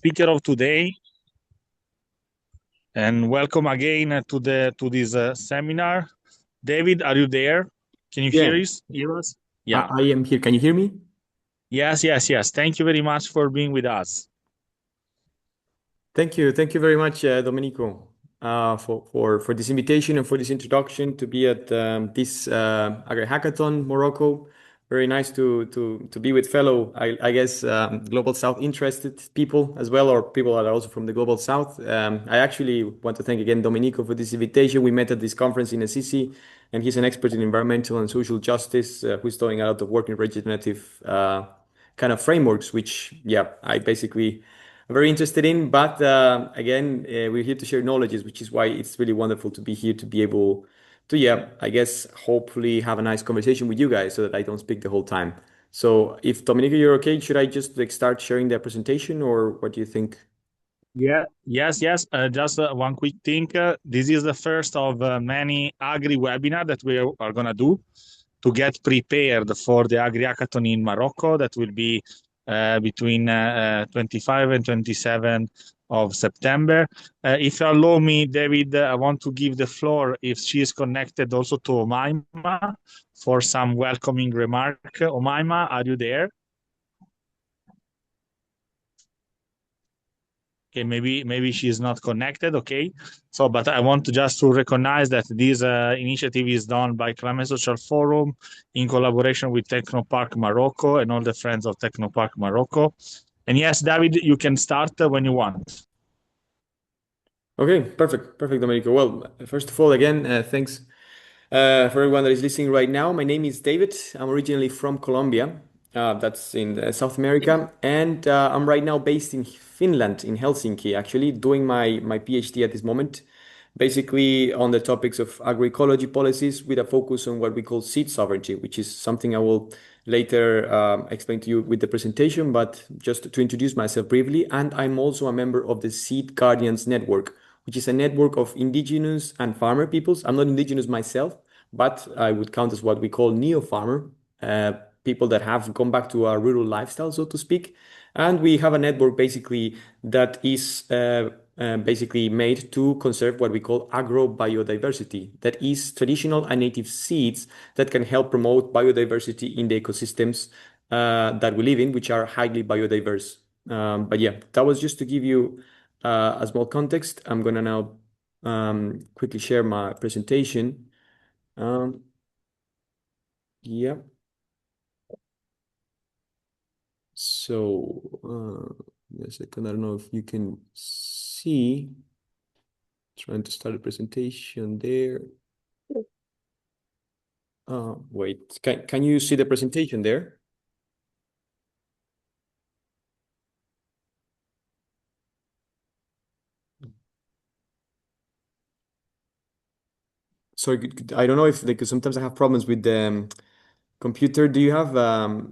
speaker of today, and welcome again to this seminar. David, are you there? Can you hear Yeah, us? Hear us? I, Yeah. I am here. Can you hear me? Yes. Thank you very much for being with us. Thank you. Thank you very much, Domenico, for this invitation and for this introduction to be at this AgriHackathon, Morocco. Very nice to be with fellow, I guess, Global South interested people as well, or people that are also from the Global South. I actually want to thank again Domenico for this invitation. We met at this conference in Assisi, and he's an expert in environmental and social justice who's doing a lot of work in regenerative kind of frameworks, which, yeah, I basically very interested in. But again, we're here to share knowledges, which is why it's really wonderful to be here to be able to, yeah, I guess, hopefully have a nice conversation with you guys so that I don't speak the whole time. So if Domenico, you're okay, should I just like start sharing the presentation or what do you think? Yeah. Yes. Just one quick thing. This is the first of many agri webinar that we are gonna do to get prepared for the AgriHackathon in Morocco that will be between 25 and 27 of September. If you allow me, David, I want to give the floor, if she is connected, also to Omaima for some welcoming remark. Omaima, are you there? Okay, maybe she's not connected. Okay, so but I want to just to recognize that this initiative is done by Climate Social Forum in collaboration with Technopark Morocco and all the friends of Technopark Morocco. And yes, David, you can start when you want. Okay, perfect, Domenico. Well, first of all, again, thanks for everyone that is listening right now. My name is David. I'm originally from Colombia. That's in South America, and I'm right now based in Finland, in Helsinki, actually doing my PhD at this moment, basically on the topics of agroecology policies with a focus on what we call seed sovereignty, which is something I will later explain to you with the presentation. But just to introduce myself briefly, and I'm also a member of the Seed Guardians Network, which is a network of indigenous and farmer peoples. I'm not indigenous myself, but I would count as what we call neo-farmer, people that have gone back to a rural lifestyle, so to speak. And we have a network basically that is basically made to conserve what we call agrobiodiversity. That is traditional and native seeds that can help promote biodiversity in the ecosystems that we live in, which are highly biodiverse. But yeah, that was just to give you a small context. I'm gonna now quickly share my presentation. Um, yeah. So, a second. I don't know if you can see. Trying to start a presentation there. Wait. Can you see the presentation there? Sorry, I don't know if because sometimes I have problems with the computer. Do you have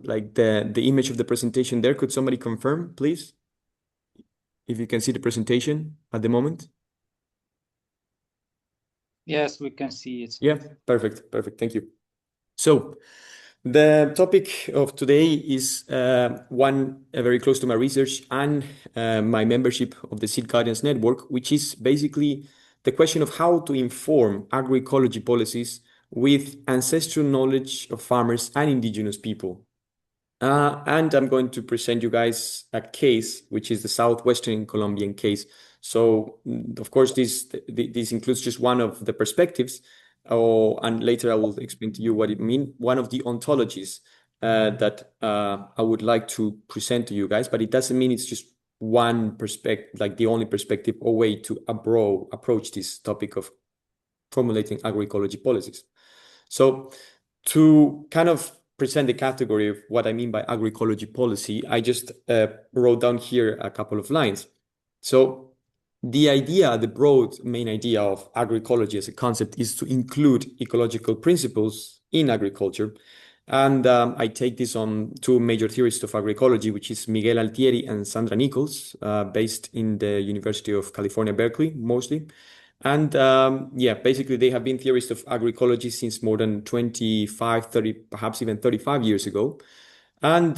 like the image of the presentation there? Could somebody confirm, please, if you can see the presentation at the moment? Yes, we can see it. Yeah, perfect. Thank you. So the topic of today is one very close to my research and my membership of the Seed Guardians Network, which is basically the question of how to inform agroecology policies with ancestral knowledge of farmers and indigenous people. And I'm going to present you guys a case, which is the southwestern Colombian case. So, of course, this includes just one of the perspectives, and later I will explain to you what it means. One of the ontologies that I would like to present to you guys, but it doesn't mean it's just one perspective, like the only perspective or way to approach this topic of formulating agroecology policies. So, to kind of present the category of what I mean by agroecology policy, I just wrote down here a couple of lines. So the broad main idea of agroecology as a concept is to include ecological principles in agriculture. And I take this on two major theorists of agroecology, which is Miguel Altieri and Sandra Nichols, based in the University of California, Berkeley, mostly. And yeah, basically they have been theorists of agroecology since more than 25, 30, perhaps even 35 years ago. And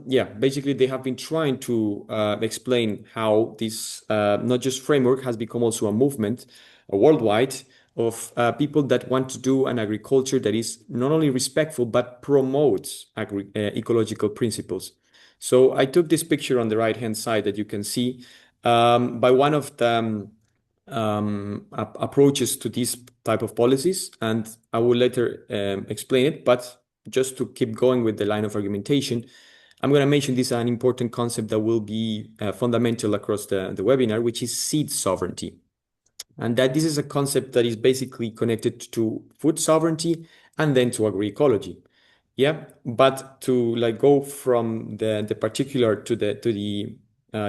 yeah, basically they have been trying to explain how this not just framework has become also a movement worldwide of people that want to do an agriculture that is not only respectful but promotes ecological principles. So I took this picture on the right hand side that you can see by one of the approaches to these type of policies, and I will later explain it. But just to keep going with the line of argumentation, I'm going to mention this an important concept that will be fundamental across the webinar, which is seed sovereignty. And that this is a concept that is basically connected to food sovereignty and then to agroecology. Yeah, but to like go from the particular to the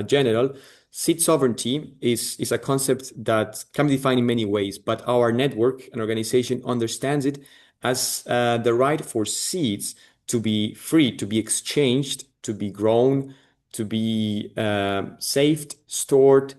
general, seed sovereignty is a concept that can be defined in many ways, but our network and organization understands it as the right for seeds to be free, to be exchanged, to be grown, to be saved, stored,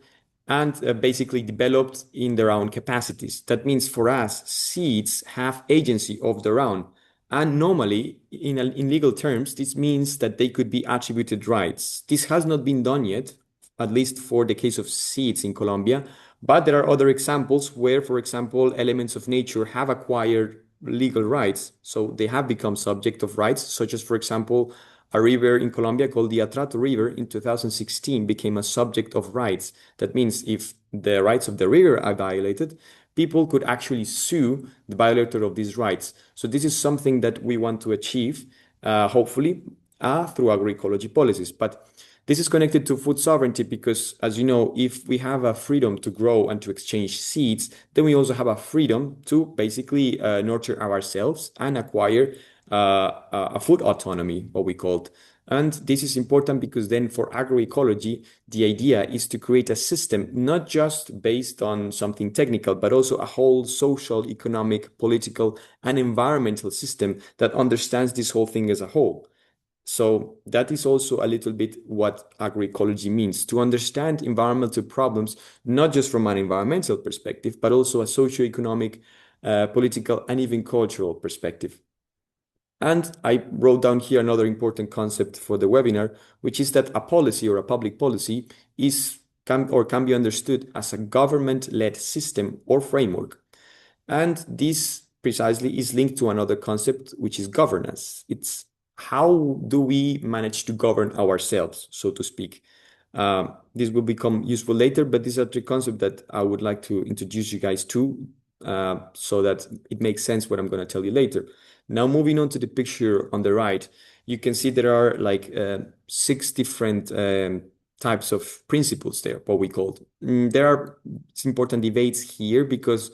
and basically developed in their own capacities. That means for us, seeds have agency of their own. And normally, in legal terms, this means that they could be attributed rights. This has not been done yet, at least for the case of seeds in Colombia. But there are other examples where, for example, elements of nature have acquired legal rights. So they have become subject of rights, such as, for example, a river in Colombia called the Atrato River in 2016 became a subject of rights. That means if the rights of the river are violated, people could actually sue the violator of these rights. So this is something that we want to achieve, hopefully, through agroecology policies. But this is connected to food sovereignty because, as you know, if we have a freedom to grow and to exchange seeds, then we also have a freedom to basically nurture ourselves and acquire a food autonomy, what we called. And this is important because then for agroecology, the idea is to create a system not just based on something technical, but also a whole social, economic, political, and environmental system that understands this whole thing as a whole. So that is also a little bit what agroecology means, to understand environmental problems, not just from an environmental perspective, but also a socio-economic, political, and even cultural perspective. And I wrote down here another important concept for the webinar, which is that a policy or a public policy can be understood as a government-led system or framework. And this precisely is linked to another concept, which is governance. It's how do we manage to govern ourselves, so to speak. This will become useful later, but these are three concepts that I would like to introduce you guys to so that it makes sense what I'm going to tell you later. Now, moving on to the picture on the right, you can see there are like 6 different types of principles there, what we called. There are important debates here because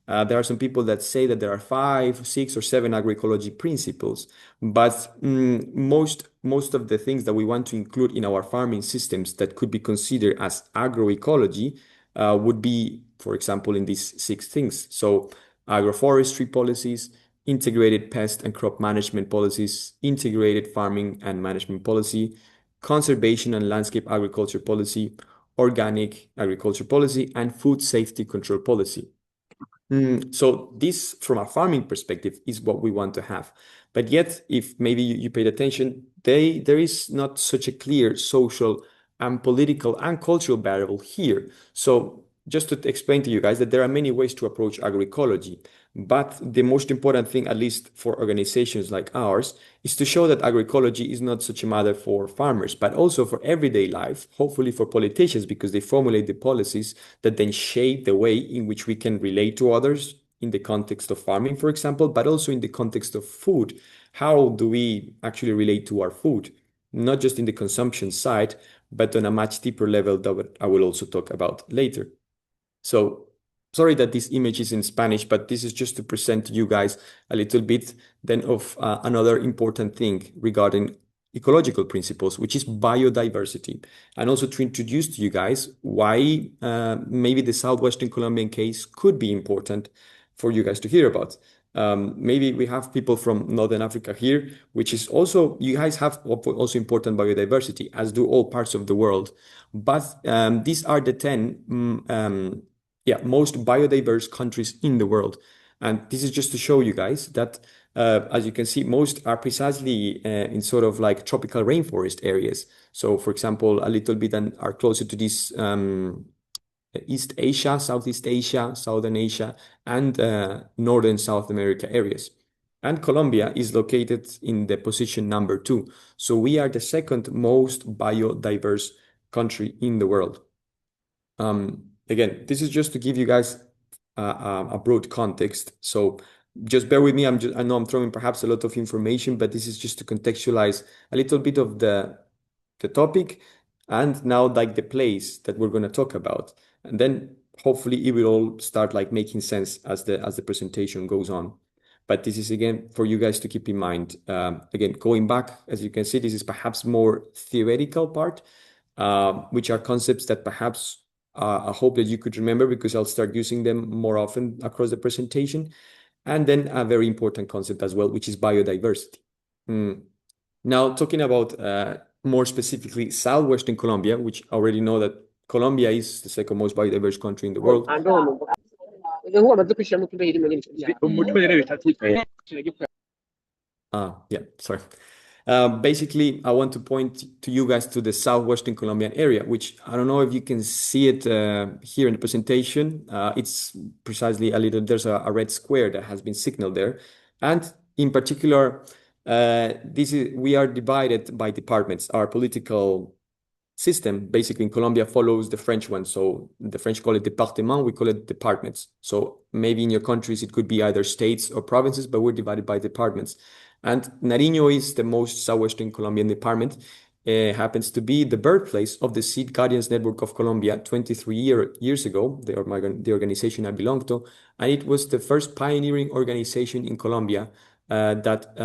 there are some people that say that there are 5, 6, or 7 agroecology principles, but most of the things that we want to include in our farming systems that could be considered as agroecology would be, for example, in these 6 things. So agroforestry policies, integrated pest and crop management policies, integrated farming and management policy, conservation and landscape agriculture policy, organic agriculture policy, and food safety control policy. So this, from a farming perspective, is what we want to have. But yet, if maybe you paid attention, there is not such a clear social and political and cultural variable here. So just to explain to you guys that there are many ways to approach agroecology. But the most important thing, at least for organizations like ours, is to show that agroecology is not such a matter for farmers, but also for everyday life, hopefully for politicians, because they formulate the policies that then shape the way in which we can relate to others in the context of farming, for example, but also in the context of food. How do we actually relate to our food? Not just in the consumption side, but on a much deeper level that I will also talk about later. So sorry that this image is in Spanish, but this is just to present to you guys a little bit then of another important thing regarding ecological principles, which is biodiversity, and also to introduce to you guys why maybe the southwestern Colombian case could be important for you guys to hear about. Maybe we have people from Northern Africa here, which is also, you guys have also important biodiversity, as do all parts of the world. But these are the 10 most biodiverse countries in the world. And this is just to show you guys that as you can see, most are precisely in sort of like tropical rainforest areas. So, for example, a little bit and are closer to this East Asia, Southeast Asia, Southern Asia, and Northern South America areas. And Colombia is located in the position number 2. So we are the second most biodiverse country in the world. Again, this is just to give you guys a broad context. So just bear with me. I know I'm throwing perhaps a lot of information, but this is just to contextualize a little bit of the topic and now like the place that we're going to talk about. And then hopefully it will all start like making sense as the presentation goes on. But this is again for you guys to keep in mind. Again, going back, as you can see, this is perhaps more theoretical part, which are concepts that perhaps I hope that you could remember because I'll start using them more often across the presentation. And then a very important concept as well, which is biodiversity. Now, talking about more specifically Southwestern Colombia, which I already know that Colombia is the second most biodiverse country in the world. Yeah, sorry. Basically, I want to point to you guys to the southwestern Colombian area, which I don't know if you can see it here in the presentation. It's precisely there's a red square that has been signaled there. And in particular, we are divided by departments. Our political system basically in Colombia follows the French one. So the French call it département, we call it departments. So maybe in your countries it could be either states or provinces, but we're divided by departments. And Nariño is the most southwestern Colombian department. Happens to be the birthplace of the Seed Guardians Network of Colombia 23 years ago, the organization I belong to. And it was the first pioneering organization in Colombia that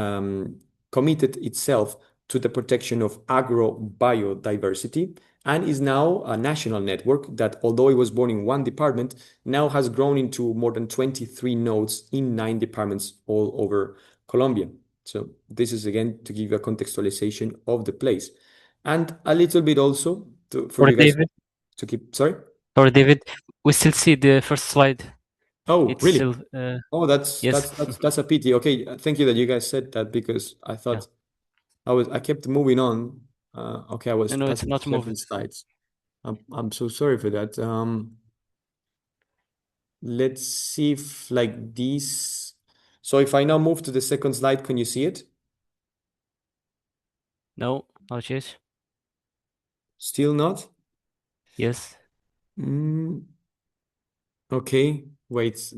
committed itself to the protection of agrobiodiversity and is now a national network that, although it was born in one department, now has grown into more than 23 nodes in 9 departments all over Colombia. So this is again to give you a contextualization of the place. And a little bit also for you guys David, to keep, sorry? for David, we still see the first slide. Oh, It's really? still, Oh, that's a pity. Okay, thank you that you guys said that because I thought I kept moving on. Okay, I was no, it's passing not several moving. slides. I'm so sorry for that. Let's see if like this. So if I now move to the second slide, can you see it? No, not yet. Still not? Yes. Okay, wait,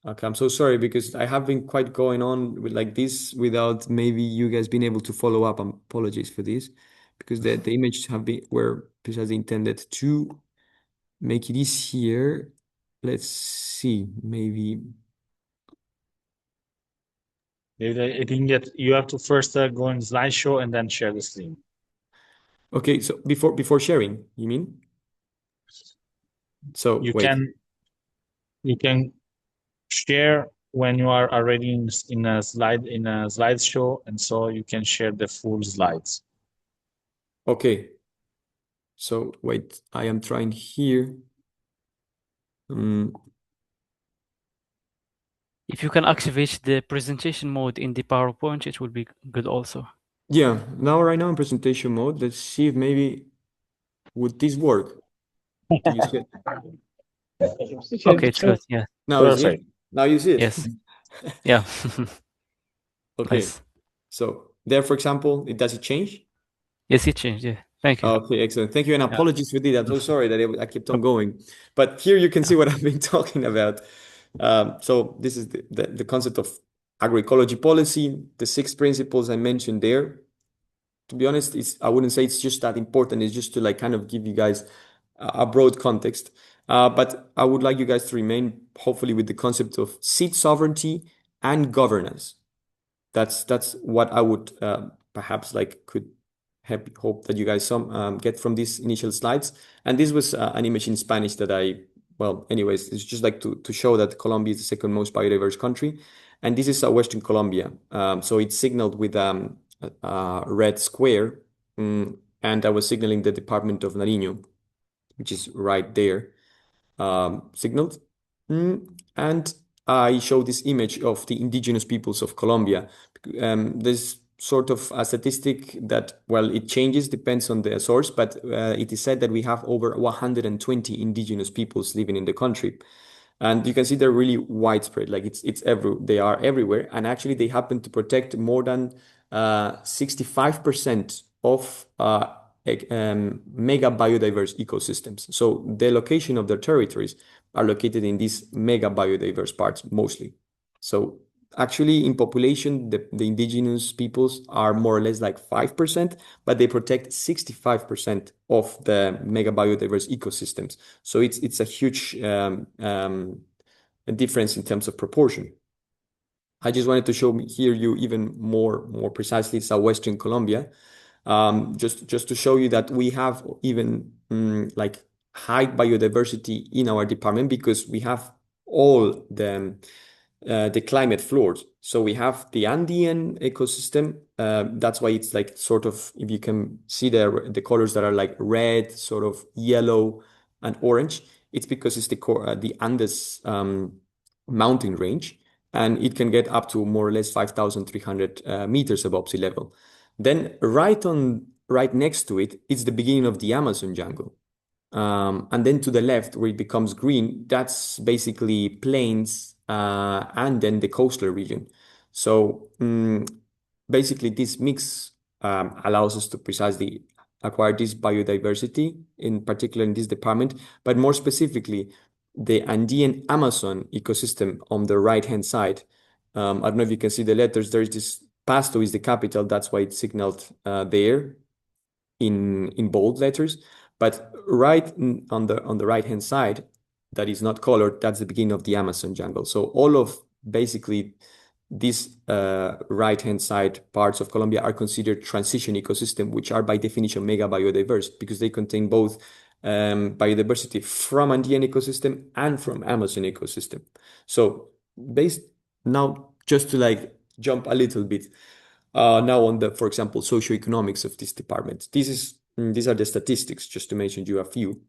okay, I'm so sorry because I have been quite going on with like this without maybe you guys being able to follow up. Apologies for this because the images were precisely intended to make it easier. Let's see, maybe. I think that you have to first go in slideshow and then share the screen. Okay, so before sharing, you mean? So You wait. you can share when you are already in a slideshow, and so you can share the full slides. Okay. So wait, I am trying here. If you can activate the presentation mode in the PowerPoint, it will be good also. Yeah, right now in presentation mode. Let's see if maybe would this work? Do you see it? Okay, it's good. Yeah. Now you see it? Now you see it? Yes. Yeah. Okay. Nice. So there, for example, does it change? Yes, it changed. Yeah. Thank you. Okay, excellent. Thank you, and apologies for this. I'm so sorry that I kept on going. But here you can see what I've been talking about. So this is the concept of agroecology policy, the 6 principles I mentioned there. To be honest, I wouldn't say it's just that important. It's just to like kind of give you guys a broad context. But I would like you guys to remain hopefully with the concept of seed sovereignty and governance. That's what I would perhaps like could hope that you guys get from these initial slides. And this was an image in Spanish that anyways, it's just like to show that Colombia is the second most biodiverse country. And this is Western Colombia. So it's signaled with a red square. And I was signaling the department of Nariño, which is right there, signaled. And I show this image of the indigenous peoples of Colombia. There's sort of a statistic that, well, it changes, depends on the source, but it is said that we have over 120 indigenous peoples living in the country. And you can see they're really widespread, like they are everywhere. And actually they happen to protect more than 65% of mega biodiverse ecosystems. So the location of their territories are located in these mega biodiverse parts mostly. So actually in population, the indigenous peoples are more or less like 5%, but they protect 65% of the mega biodiverse ecosystems. So it's a huge difference in terms of proportion. I just wanted to show here you even more precisely southwestern Colombia, just to show you that we have even like high biodiversity in our department because we have all the climate floors. So we have the Andean ecosystem. That's why it's like sort of, if you can see the colors that are like red, sort of yellow and orange, it's because it's the Andes mountain range, and it can get up to more or less 5,300 meters above sea level. Then right next to it, it's the beginning of the Amazon jungle. And then to the left, where it becomes green, that's basically plains and then the coastal region. So basically, this mix allows us to precisely acquire this biodiversity, in particular in this department, but more specifically, the Andean Amazon ecosystem on the right-hand side. I don't know if you can see the letters. There is this Pasto is the capital. That's why it's signaled there in bold letters. But right on the right-hand side, that is not colored, that's the beginning of the Amazon jungle. So all of basically these right-hand side parts of Colombia are considered transition ecosystem, which are by definition mega biodiverse because they contain both biodiversity from Andean ecosystem and from Amazon ecosystem. So based now, just to like jump a little bit, now on the, for example, socioeconomics of this department. These are the statistics, just to mention you a few.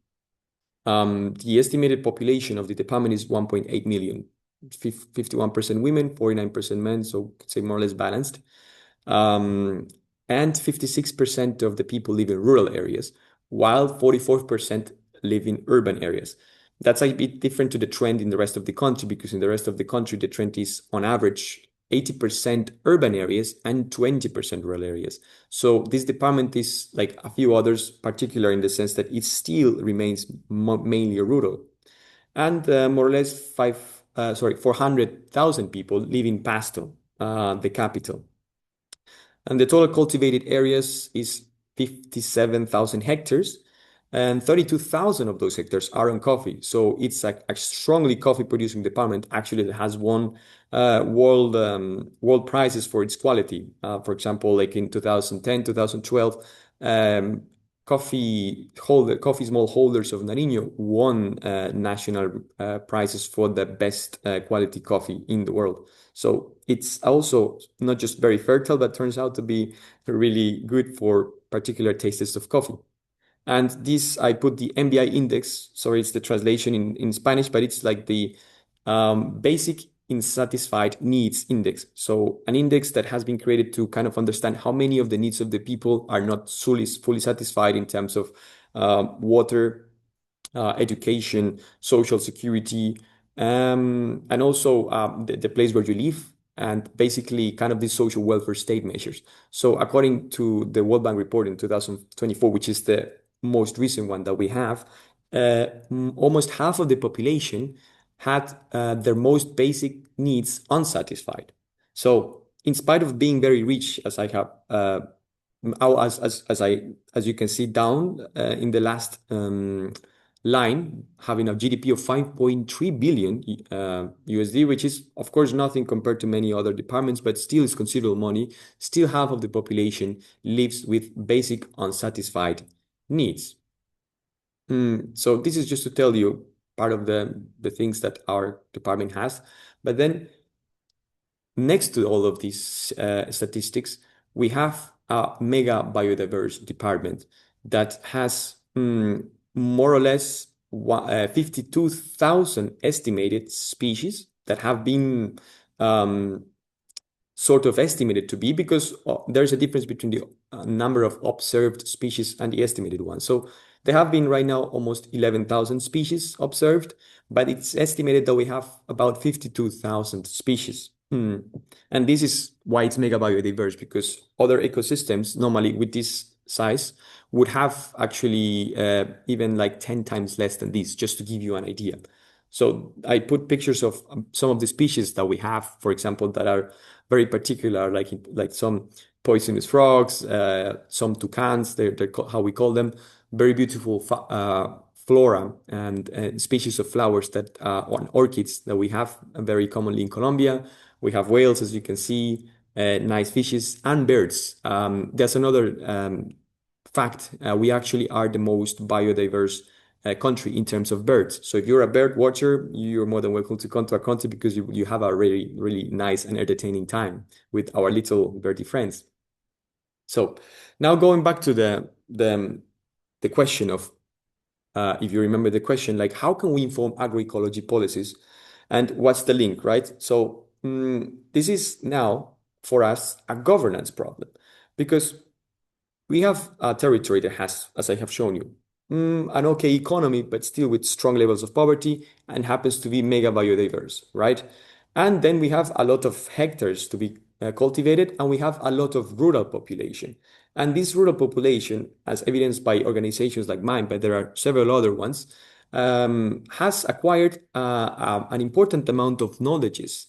The estimated population of the department is 1.8 million, 51% women, 49% men, so could say more or less balanced. And 56% of the people live in rural areas, while 44% live in urban areas. That's a bit different to the trend in the rest of the country, because in the rest of the country, the trend is on average 80% urban areas and 20% rural areas. So this department is like a few others, particular in the sense that it still remains mainly rural. And more or less 400,000 people live in Pasto, the capital. And the total cultivated areas is 57,000 hectares, and 32,000 of those hectares are on coffee. So it's a strongly coffee producing department. Actually, it has won world prizes for its quality. For example, like in 2010, 2012, coffee small holders of Nariño won national prizes for the best quality coffee in the world. So it's also not just very fertile, but turns out to be really good for particular tastes of coffee. And this, I put the MBI index. Sorry, it's the translation in Spanish, but it's like the basic unsatisfied needs index. So an index that has been created to kind of understand how many of the needs of the people are not fully satisfied in terms of water, education, social security, and also the place where you live, and basically kind of these social welfare state measures. So according to the World Bank report in 2024, which is the most recent one that we have, almost half of the population had their most basic needs unsatisfied. So in spite of being very rich, as I have as you can see down in the last line, having a GDP of 5.3 billion USD, which is of course nothing compared to many other departments, but still is considerable money. Still half of the population lives with basic unsatisfied needs. So this is just to tell you part of the things that our department has. But then next to all of these statistics, we have a mega biodiverse department that has more or less 52,000 estimated species. that have been sort of estimated to be, because there's a difference between the number of observed species and the estimated one. So there have been right now almost 11,000 species observed, but it's estimated that we have about 52,000 species. And this is why it's mega biodiverse, because other ecosystems normally with this size would have actually even like 10 times less than this, just to give you an idea. So I put pictures of some of the species that we have, for example, that are very particular, like some poisonous frogs, some toucans, they're how we call them, very beautiful flora and species of flowers that on orchids that we have very commonly in Colombia. We have whales, as you can see, nice fishes and birds. There's another fact. We actually are the most biodiverse country in terms of birds. So if you're a bird watcher, you're more than welcome to come to our country, because you have a really, really nice and entertaining time with our little birdie friends. So now going back to the question of, if you remember the question, like how can we inform agroecology policies and what's the link, right? So this is now for us a governance problem, because we have a territory that has, as I have shown you, an okay economy, but still with strong levels of poverty, and happens to be mega biodiverse, right? And then we have a lot of hectares to be cultivated, and we have a lot of rural population. And this rural population, as evidenced by organizations like mine, but there are several other ones, has acquired an important amount of knowledges,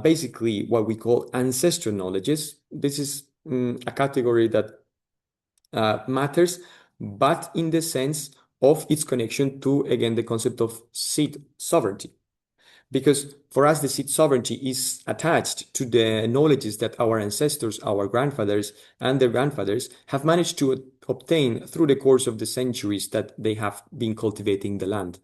basically what we call ancestral knowledges. This is a category that matters, but in the sense of its connection to, again, the concept of seed sovereignty. Because for us, the seed sovereignty is attached to the knowledges that our ancestors, our grandfathers, and their grandfathers have managed to obtain through the course of the centuries that they have been cultivating the land.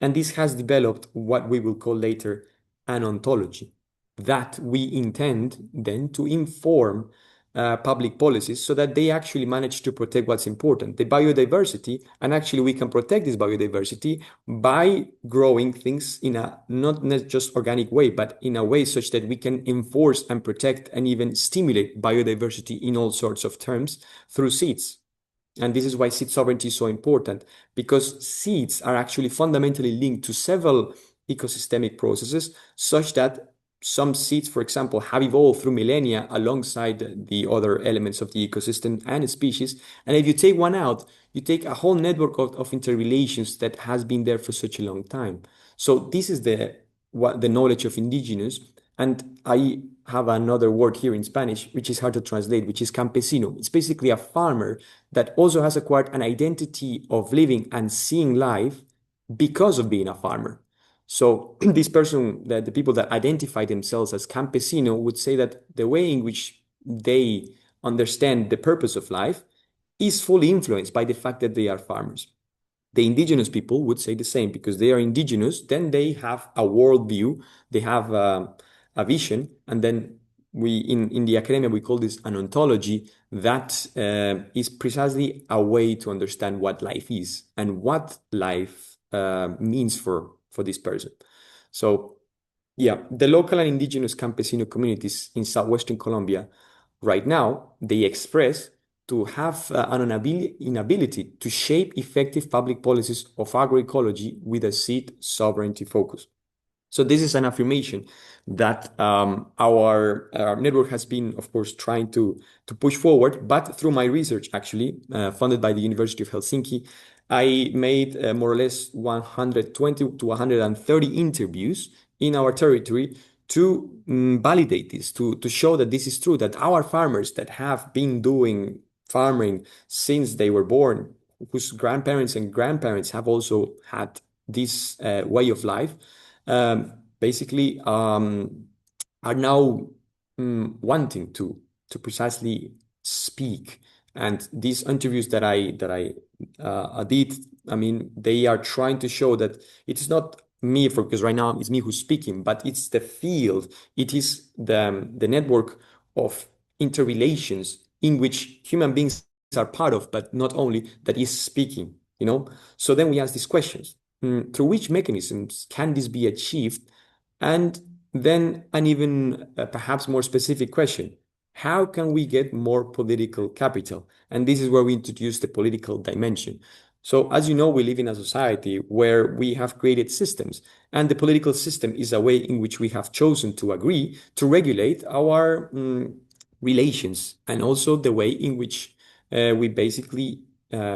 And this has developed what we will call later an ontology, that we intend then to inform public policies so that they actually manage to protect what's important, the biodiversity. And actually we can protect this biodiversity by growing things in a not just organic way, but in a way such that we can enforce and protect and even stimulate biodiversity in all sorts of terms through seeds. And this is why seed sovereignty is so important, because seeds are actually fundamentally linked to several ecosystemic processes, such that some seeds, for example, have evolved through millennia alongside the other elements of the ecosystem and species. And if you take one out, you take a whole network of interrelations that has been there for such a long time. So this is the knowledge of indigenous. And I have another word here in Spanish, which is hard to translate, which is campesino. It's basically a farmer that also has acquired an identity of living and seeing life because of being a farmer. So this person, the people that identify themselves as campesino, would say that the way in which they understand the purpose of life is fully influenced by the fact that they are farmers. The indigenous people would say the same, because they are indigenous, then they have a worldview, they have a vision, and then we in the academia we call this an ontology that is precisely a way to understand what life is and what life means for this person. So yeah, the local and indigenous campesino communities in southwestern Colombia right now, they express to have an inability to shape effective public policies of agroecology with a seed sovereignty focus. So this is an affirmation that our network has been, of course, trying to push forward. But through my research, actually, funded by the University of Helsinki, I made more or less 120 to 130 interviews in our territory to validate this, to show that this is true, that our farmers that have been doing farming since they were born, whose grandparents and grandparents have also had this way of life, basically are now wanting to precisely speak. And these interviews that I did, I mean, they are trying to show that it's not me, because right now it's me who's speaking, but it's the field, it is the network of interrelations in which human beings are part of, but not only, that is speaking, you know? So then we ask these questions. Through which mechanisms can this be achieved? And then an even perhaps more specific question: how can we get more political capital? And this is where we introduce the political dimension. So, as you know, we live in a society where we have created systems, and the political system is a way in which we have chosen to agree to regulate our relations, and also the way in which we basically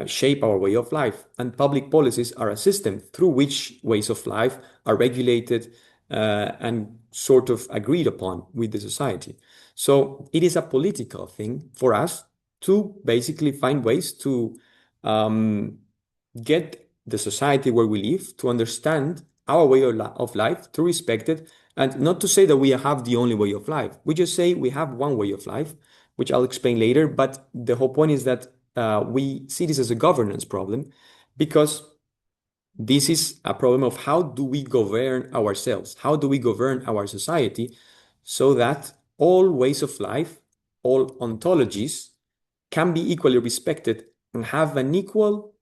shape our way of life. And public policies are a system through which ways of life are regulated and sort of agreed upon with the society. So it is a political thing for us to basically find ways to get the society where we live to understand our way of life, to respect it, and not to say that we have the only way of life. We just say we have one way of life, which I'll explain later. But the whole point is that we see this as a governance problem, because this is a problem of how do we govern ourselves? How do we govern our society so that all ways of life, all ontologies can be equally respected and have an equal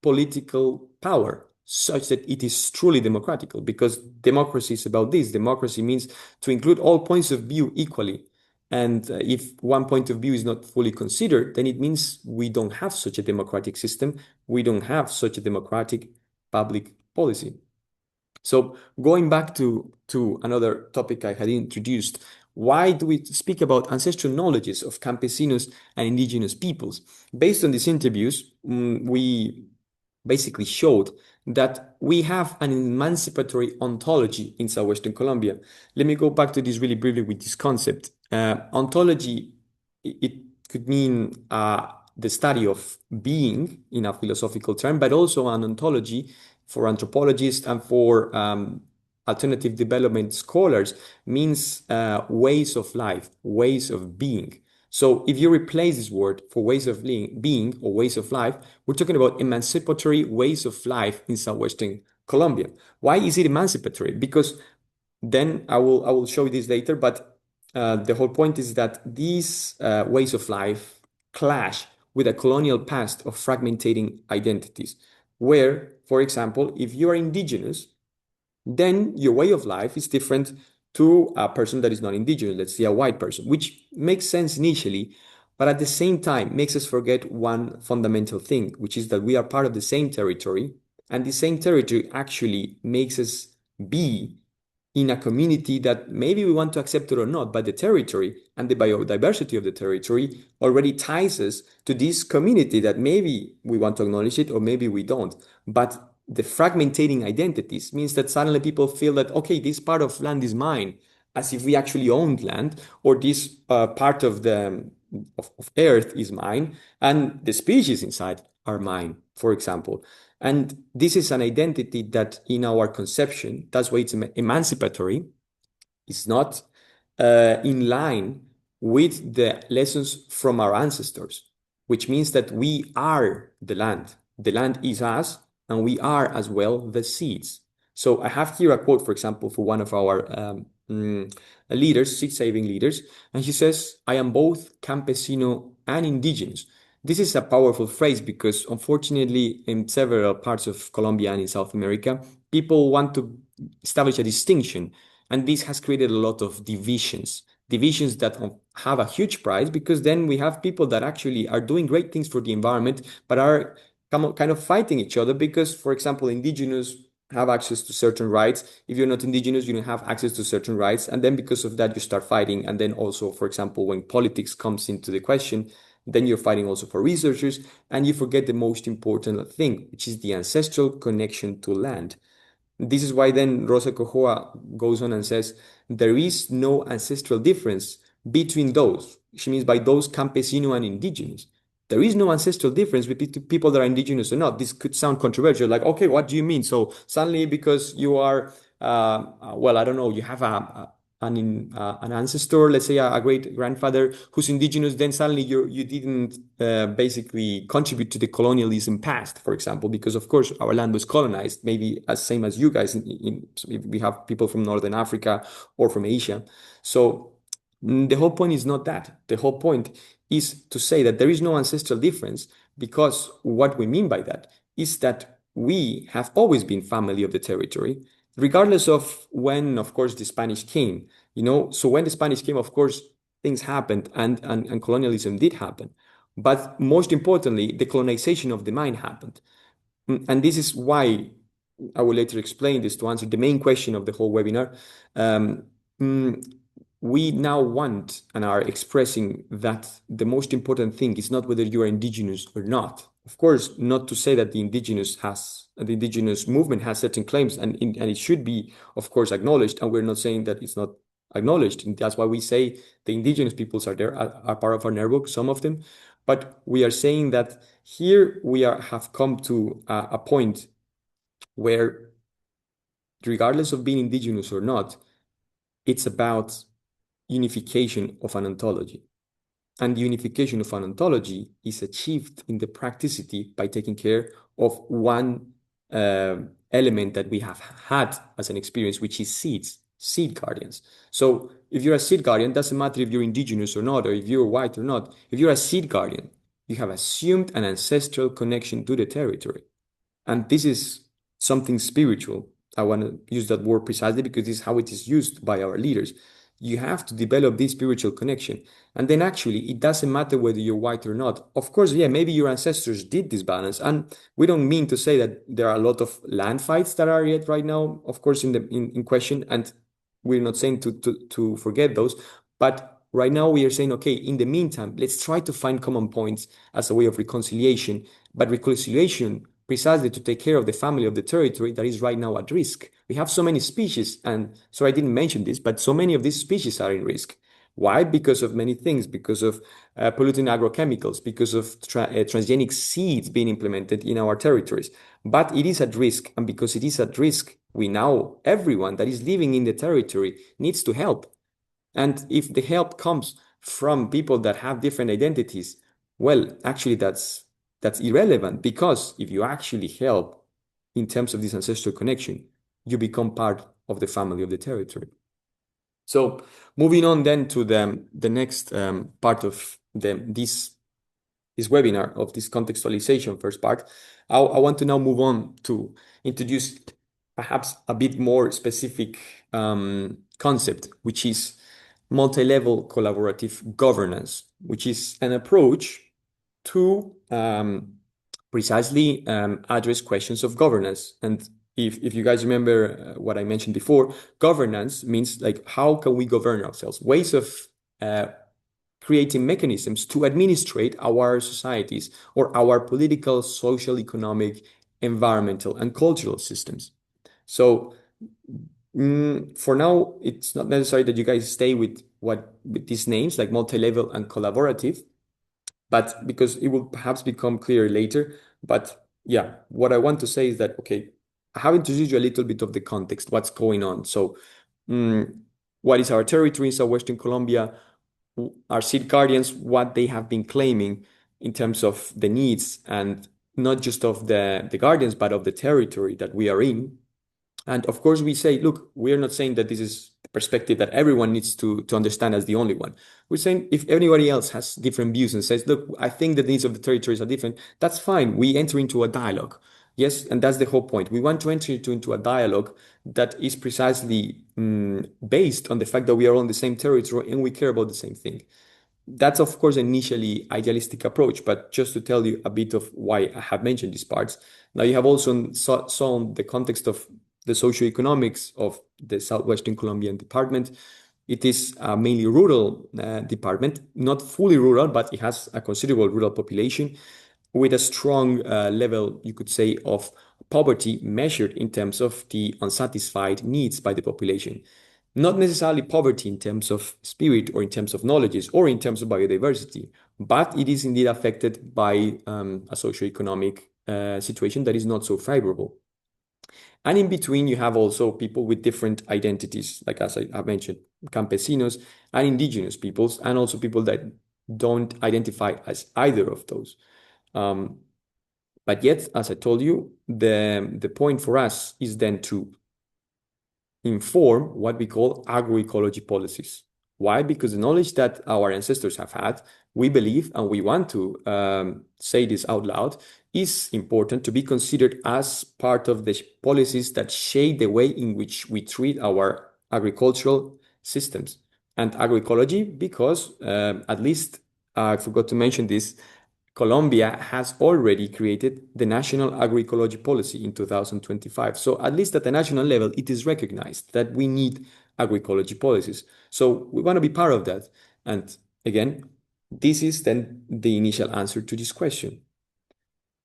political power, such that it is truly democratical? Because democracy is about this. Democracy means to include all points of view equally. And if one point of view is not fully considered, then it means we don't have such a democratic system. We don't have such a democratic public policy. So going back to another topic I had introduced, why do we speak about ancestral knowledges of campesinos and indigenous peoples? Based on these interviews, we basically showed that we have an emancipatory ontology in southwestern Colombia. Let me go back to this really briefly with this concept. Ontology, it could mean the study of being in a philosophical term, but also an ontology for anthropologists and for alternative development scholars means ways of life, ways of being. So if you replace this word for ways of being or ways of life, we're talking about emancipatory ways of life in southwestern Colombia. Why is it emancipatory? Because then I will show you this later, but the whole point is that these ways of life clash with a colonial past of fragmentating identities, where, for example, if you are indigenous, then your way of life is different to a person that is not indigenous, let's say a white person, which makes sense initially, but at the same time makes us forget one fundamental thing, which is that we are part of the same territory, and the same territory actually makes us be in a community that maybe we want to accept it or not, but the territory and the biodiversity of the territory already ties us to this community that maybe we want to acknowledge it or maybe we don't. But the fragmentating identities means that suddenly people feel that, okay, this part of land is mine, as if we actually owned land, or this part of the of earth is mine, and the species inside are mine, for example. And this is an identity that in our conception, that's why it's emancipatory, is not in line with the lessons from our ancestors, which means that we are the land. The land is us, and we are as well the seeds. So I have here a quote, for example, for one of our leaders, seed-saving leaders, and he says, "I am both campesino and indigenous." This is a powerful phrase because, unfortunately, in several parts of Colombia and in South America, people want to establish a distinction, and this has created a lot of divisions that have a huge price, because then we have people that actually are doing great things for the environment, but are kind of fighting each other because, for example, indigenous have access to certain rights. If you're not indigenous, you don't have access to certain rights. And then because of that, you start fighting. And then also, for example, when politics comes into the question, then you're fighting also for researchers, and you forget the most important thing, which is the ancestral connection to land. This is why then Rosa Cojoa goes on and says, there is no ancestral difference between those. She means by those campesino and indigenous. There is no ancestral difference between people that are indigenous or not. This could sound controversial, like, okay, what do you mean? So suddenly because you are, well, I don't know, you have an ancestor, let's say a great grandfather who's indigenous, then suddenly you didn't basically contribute to the colonialism past, for example, because of course our land was colonized, maybe as same as you guys. We have people from Northern Africa or from Asia. So the whole point is not that. The whole point is to say that there is no ancestral difference, because what we mean by that is that we have always been family of the territory, regardless of when, of course, the Spanish came, so when the Spanish came, of course, things happened and colonialism did happen. But most importantly, the colonization of the mind happened. And this is why I will later explain this to answer the main question of the whole webinar. Um, mm, we now want and are expressing that the most important thing is not whether you are indigenous or not. Of course, not to say that the indigenous movement has certain claims and it should be, of course, acknowledged. And we're not saying that it's not acknowledged. And that's why we say the indigenous peoples are there, are part of our network, some of them. But we are saying that here have come to a point where, regardless of being indigenous or not, it's about unification of an ontology. And the unification of an ontology is achieved in the practicity by taking care of one element that we have had as an experience, which is seed guardians. So if you're a seed guardian, doesn't matter if you're indigenous or not, or if you're white or not. If you're a seed guardian, you have assumed an ancestral connection to the territory. And this is something spiritual. I want to use that word precisely because this is how it is used by our leaders. You have to develop this spiritual connection. And then actually, it doesn't matter whether you're white or not. Of course, yeah, maybe your ancestors did this balance. And we don't mean to say that there are a lot of land fights that are yet right now, of course, in question. And we're not saying to forget those. But right now, we are saying, okay, in the meantime, let's try to find common points as a way of reconciliation. But reconciliation precisely to take care of the family of the territory that is right now at risk. We have so many species, and so I didn't mention this, but so many of these species are in risk. Why? Because of many things, because of polluting agrochemicals, because of transgenic seeds being implemented in our territories. But it is at risk, and because it is at risk, everyone that is living in the territory needs to help. And if the help comes from people that have different identities, well, actually that's irrelevant, because if you actually help in terms of this ancestral connection, you become part of the family of the territory. So moving on then to the next part of this webinar, of this contextualization first part, I want to now move on to introduce perhaps a bit more specific concept, which is multi-level collaborative governance, which is an approach to precisely address questions of governance. And if you guys remember what I mentioned before, governance means like, how can we govern ourselves? Ways of creating mechanisms to administrate our societies or our political, social, economic, environmental, and cultural systems. So for now, it's not necessary that you guys stay with these names like multi-level and collaborative, but because it will perhaps become clear later. But yeah, what I want to say is that, okay, I have introduced you a little bit of the context, what's going on. So what is our territory in southwestern Colombia? Our seed guardians, what they have been claiming in terms of the needs, and not just of the guardians, but of the territory that we are in. And of course, we say, look, we're not saying that this is the perspective that everyone needs to understand as the only one. We're saying if anybody else has different views and says, look, I think the needs of the territories are different, that's fine. We enter into a dialogue. Yes, and that's the whole point. We want to enter into a dialogue that is precisely based on the fact that we are on the same territory and we care about the same thing. That's, of course, initially idealistic approach, but just to tell you a bit of why I have mentioned these parts. Now, you have also saw the context of the socioeconomics of the Southwestern Colombian department. It is a mainly rural department, not fully rural, but it has a considerable rural population with a strong level, you could say, of poverty measured in terms of the unsatisfied needs by the population. Not necessarily poverty in terms of spirit or in terms of knowledges or in terms of biodiversity, but it is indeed affected by a socioeconomic situation that is not so favorable. And in between, you have also people with different identities, like as I have mentioned, campesinos and indigenous peoples, and also people that don't identify as either of those. But yet, as I told you, the point for us is then to inform what we call agroecology policies. Why? Because the knowledge that our ancestors have had, we believe, and we want to say this out loud, is important to be considered as part of the policies that shape the way in which we treat our agricultural systems. And agroecology, because at least I forgot to mention this, Colombia has already created the National Agroecology Policy in 2025. So at least at the national level, it is recognized that we need agroecology policies. So we want to be part of that. And again, this is then the initial answer to this question.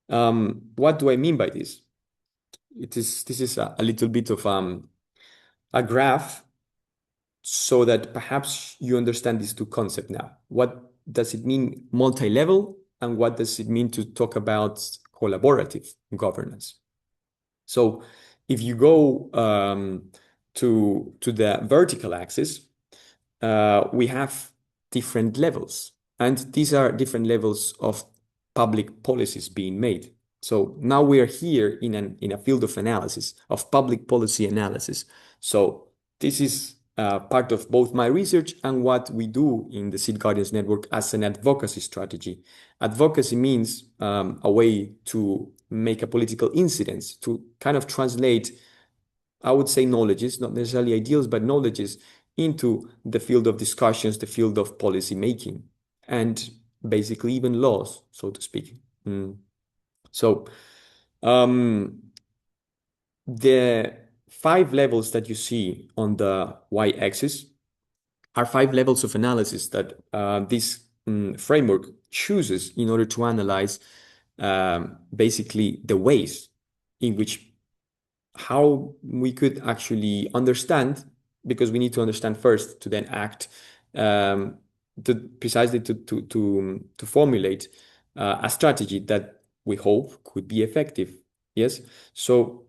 What do I mean by this? This is a little bit of a graph so that perhaps you understand these two concepts now. What does it mean multi-level, and what does it mean to talk about collaborative governance? So if you go to the vertical axis, we have different levels, and these are different levels of public policies being made. So now we are here in a field of analysis, of public policy analysis. So this is part of both my research and what we do in the Seed Guardians Network as an advocacy strategy. Advocacy means a way to make a political incidence, to kind of translate, I would say, knowledges, not necessarily ideals, but knowledges into the field of discussions, the field of policy making, and basically even laws, so to speak. So the 5 levels that you see on the y-axis are 5 levels of analysis that this framework chooses in order to analyze basically the ways in which how we could actually understand, because we need to understand first to then act, precisely to formulate a strategy that we hope could be effective. Yes, so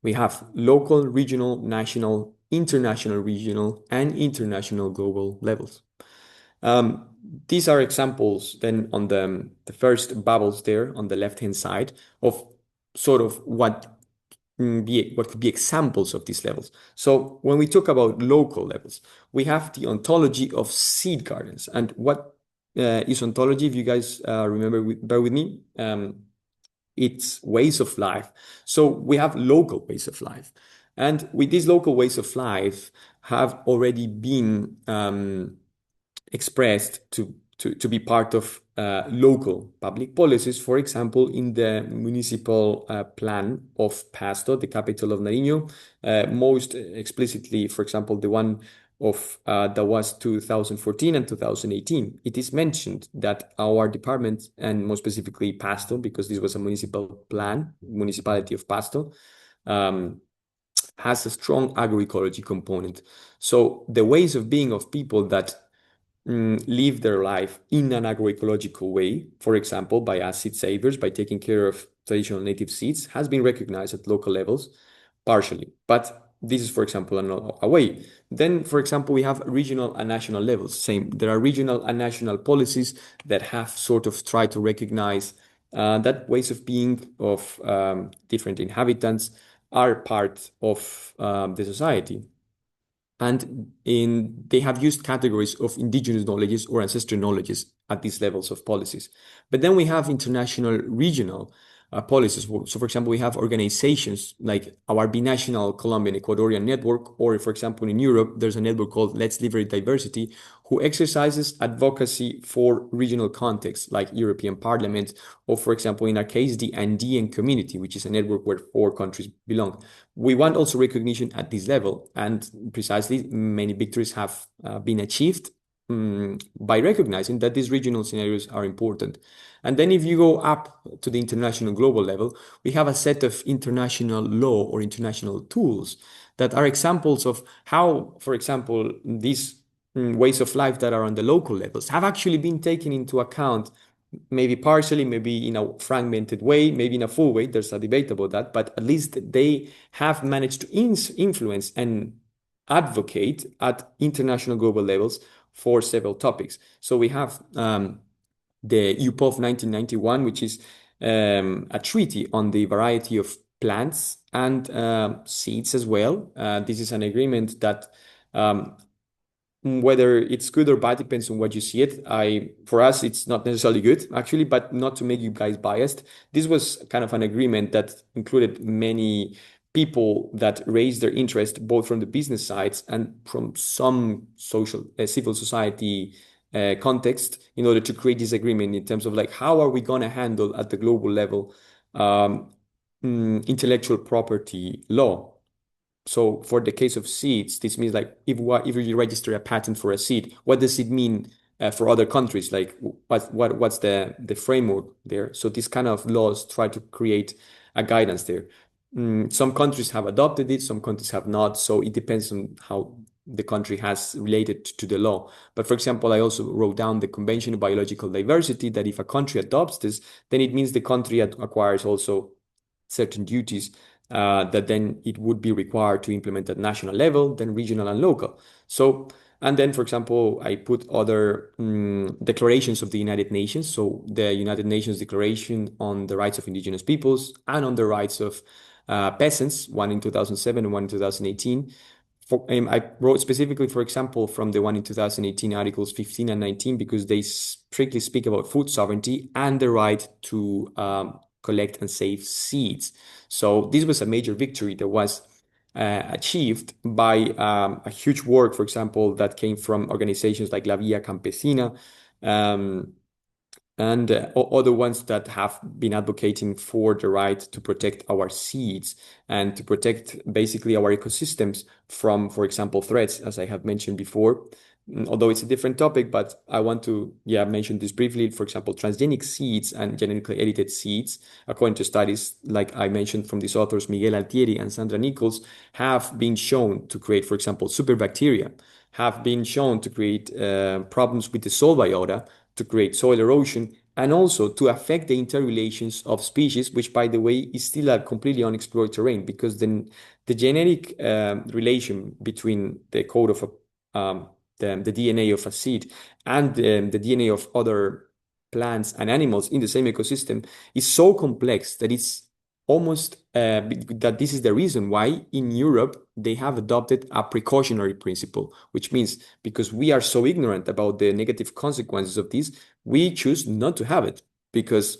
we have local, regional, national, international, regional, and international global levels. These are examples then on the first bubbles there on the left-hand side of sort of what could be examples of these levels. So when we talk about local levels, we have the ontology of seed gardens. And what is ontology? If you guys remember, bear with me. It's ways of life. So we have local ways of life. And with these local ways of life have already been expressed to be part of local public policies. For example, in the municipal plan of Pasto, the capital of Nariño, most explicitly, for example, the one of that was 2014 and 2018. It is mentioned that our department, and more specifically Pasto, because this was a municipal plan, municipality of Pasto, has a strong agroecology component. So the ways of being of people that live their life in an agroecological way, for example, by as seed savers, by taking care of traditional native seeds, has been recognized at local levels, partially. But this is, for example, a way. Then, for example, we have regional and national levels. Same, there are regional and national policies that have sort of tried to recognize that ways of being of different inhabitants are part of the society. And they have used categories of indigenous knowledges or ancestral knowledges at these levels of policies. But then we have international regional policies. So, for example, we have organizations like our binational Colombian Ecuadorian network, or for example, in Europe, there's a network called Let's Liberate Diversity, who exercises advocacy for regional contexts like European Parliament, or for example, in our case, the Andean Community, which is a network where 4 countries belong. We want also recognition at this level, and precisely many victories have been achieved by recognizing that these regional scenarios are important. And then if you go up to the international global level, we have a set of international law or international tools that are examples of how, for example, these ways of life that are on the local levels have actually been taken into account, maybe partially, maybe in a fragmented way, maybe in a full way. There's a debate about that, but at least they have managed to influence and advocate at international global levels for several topics. So we have the UPOV 1991, which is a treaty on the variety of plants and seeds as well. This is an agreement that whether it's good or bad depends on what you see it. For us, it's not necessarily good, actually, but not to make you guys biased. This was kind of an agreement that included many people that raised their interest, both from the business sides and from some social, civil society context, in order to create this agreement in terms of like, how are we going to handle at the global level um, intellectual property law? So for the case of seeds, this means like if you register a patent for a seed, what does it mean for other countries? Like what's the framework there? So these kind of laws try to create a guidance there. Some countries have adopted it, some countries have not. So it depends on how the country has related to the law. But for example, I also wrote down the Convention of Biological Diversity that if a country adopts this, then it means the country acquires also certain duties that then it would be required to implement at national level, then regional and local. So, and then, for example, I put other declarations of the United Nations. So the United Nations Declaration on the Rights of Indigenous Peoples and on the rights of peasants, one in 2007 and one in 2018. I wrote specifically, for example, from the one in 2018, Articles 15 and 19, because they strictly speak about food sovereignty and the right to collect and save seeds. So this was a major victory that was achieved by a huge work, for example, that came from organizations like La Via Campesina, and other ones that have been advocating for the right to protect our seeds and to protect basically our ecosystems from, for example, threats, as I have mentioned before. Although it's a different topic, but I want to mention this briefly. For example, transgenic seeds and genetically edited seeds, according to studies like I mentioned from these authors, Miguel Altieri and Sandra Nichols, have been shown to create, for example, superbacteria, have been shown to create problems with the soil biota, to create soil erosion, and also to affect the interrelations of species, which, by the way, is still a completely unexplored terrain, because then the genetic relation between the code of the DNA of a seed and the DNA of other plants and animals in the same ecosystem is so complex that it's almost that this is the reason why in Europe they have adopted a precautionary principle, which means because we are so ignorant about the negative consequences of this, we choose not to have it, because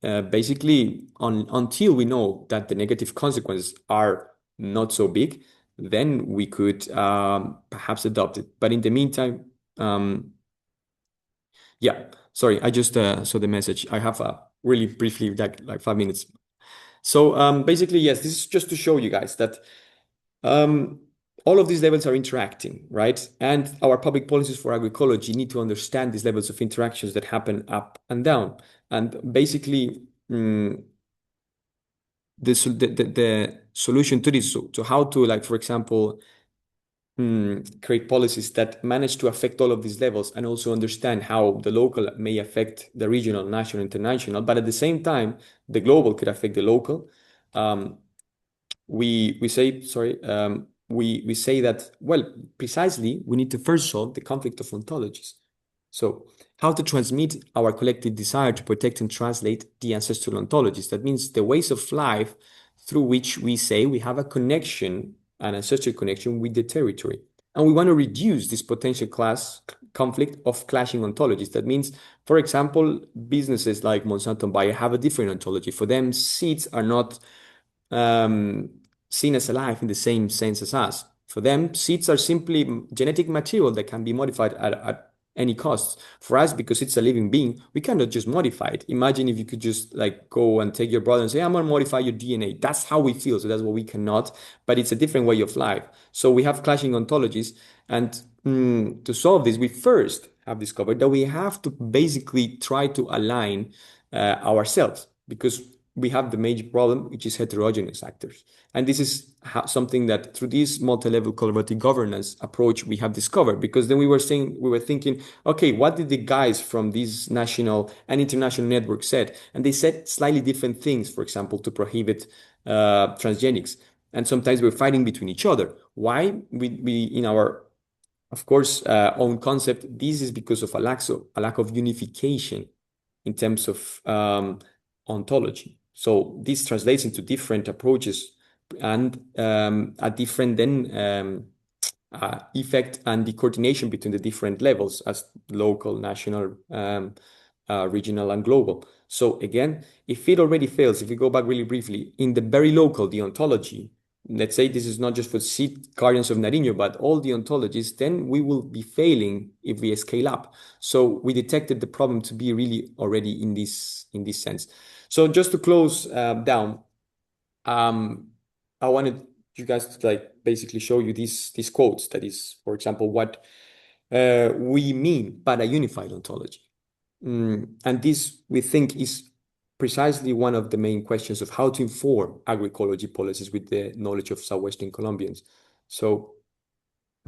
basically until we know that the negative consequences are not so big, then we could perhaps adopt it. But in the meantime, sorry, I just saw the message. I have really briefly, like 5 minutes. So basically, yes, this is just to show you guys that all of these levels are interacting, right? And our public policies for agroecology need to understand these levels of interactions that happen up and down. And basically, the solution to this, to how to, like, for example, create policies that manage to affect all of these levels and also understand how the local may affect the regional, national, international, but at the same time, the global could affect the local. We say that, well, precisely, we need to first solve the conflict of ontologies. So how to transmit our collective desire to protect and translate the ancestral ontologies. That means the ways of life through which we say we have a connection, an ancestral connection with the territory. And we want to reduce this potential conflict of clashing ontologies. That means, for example, businesses like Monsanto and Bayer have a different ontology. For them, seeds are not seen as alive in the same sense as us. For them, seeds are simply genetic material that can be modified at any cost. For us, because it's a living being, we cannot just modify it. Imagine if you could just like go and take your brother and say, I'm going to modify your DNA. That's how we feel. So that's what we cannot, but it's a different way of life. So we have clashing ontologies. And to solve this, we first have discovered that we have to basically try to align ourselves, because we have the major problem, which is heterogeneous actors. And this is something that through this multi-level collaborative governance approach we have discovered, because then we were thinking, okay, what did the guys from these national and international networks said? And they said slightly different things, for example, to prohibit transgenics. And sometimes we're fighting between each other. Why? We in our, of course, own concept, this is because of a lack of unification in terms of ontology. So this translates into different approaches and a different then effect and the coordination between the different levels as local, national, regional, and global. So again, if it already fails, if we go back really briefly, in the very local, the ontology, let's say this is not just for seed guardians of Nariño, but all the ontologies, then we will be failing if we scale up. So we detected the problem to be really already in this sense. So just to close down, I wanted you guys to like basically show you these quotes. That is, for example, what we mean by a unified ontology. And this, we think, is precisely one of the main questions of how to inform agroecology policies with the knowledge of Southwestern Colombians. So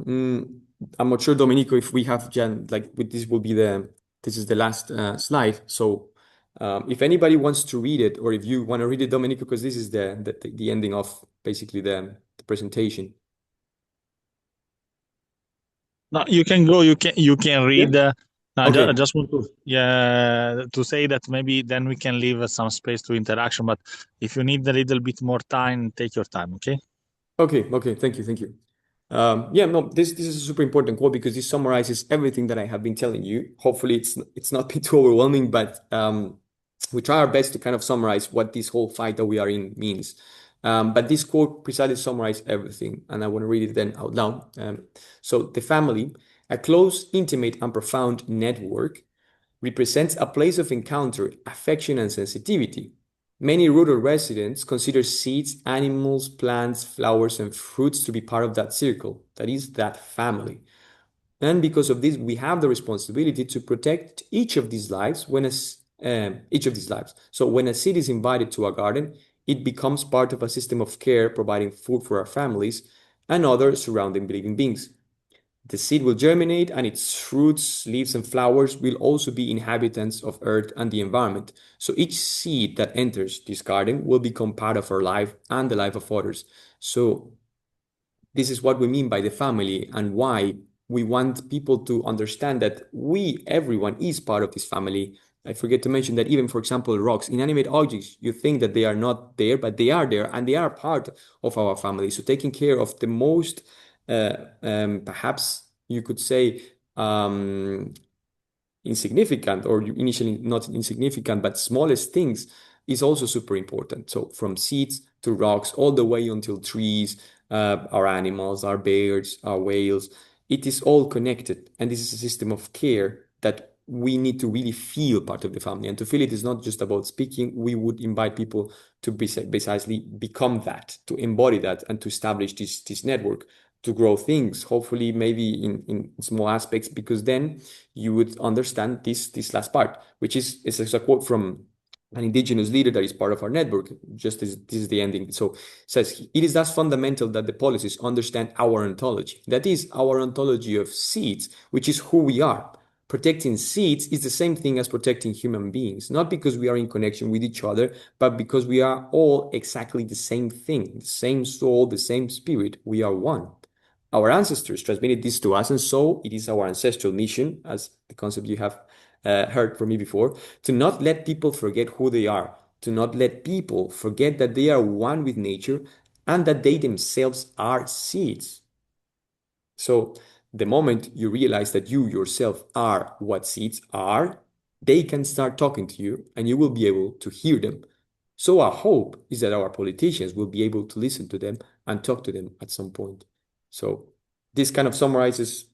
I'm not sure, Domenico, if we have Jan, like with this will be this is the last slide. So if anybody wants to read it, or if you want to read it, Domenico, because this is the ending of basically the presentation. No, you can go. You can read. Yeah. Okay. I just want to say that maybe then we can leave some space to interaction. But if you need a little bit more time, take your time. Okay. Okay. Thank you. Yeah, no, this is a super important quote because this summarizes everything that I have been telling you. Hopefully, it's not been too overwhelming, but we try our best to kind of summarize what this whole fight that we are in means. But this quote precisely summarizes everything, and I want to read it then out loud. So, the family, a close, intimate, and profound network, represents a place of encounter, affection, and sensitivity. Many rural residents consider seeds, animals, plants, flowers, and fruits to be part of that circle, that is, that family. And because of this, we have the responsibility to protect each of these lives So when a seed is invited to a garden, it becomes part of a system of care, providing food for our families and other surrounding living beings. The seed will germinate, and its fruits, leaves, and flowers will also be inhabitants of earth and the environment. So each seed that enters this garden will become part of our life and the life of others. So this is what we mean by the family, and why we want people to understand that everyone is part of this family. I forget to mention that even, for example, rocks, inanimate objects, you think that they are not there, but they are there and they are part of our family. So taking care of the most, perhaps you could say, insignificant, or initially not insignificant, but smallest things is also super important. So from seeds to rocks, all the way until trees, our animals, our birds, our whales, it is all connected. And this is a system of care that we need to really feel part of the family. And to feel it is not just about speaking. We would invite people to precisely become that, to embody that, and to establish this network, to grow things, hopefully maybe in small aspects, because then you would understand this last part, which is a quote from an indigenous leader that is part of our network. Just as this is the ending. So it says, it is thus fundamental that the policies understand our ontology. That is our ontology of seeds, which is who we are. Protecting seeds is the same thing as protecting human beings, not because we are in connection with each other, but because we are all exactly the same thing, the same soul, the same spirit. We are one. Our ancestors transmitted this to us, and so it is our ancestral mission, as the concept you have heard from me before, to not let people forget who they are, to not let people forget that they are one with nature and that they themselves are seeds. So the moment you realize that you yourself are what seeds are, they can start talking to you and you will be able to hear them. So our hope is that our politicians will be able to listen to them and talk to them at some point. So this kind of summarizes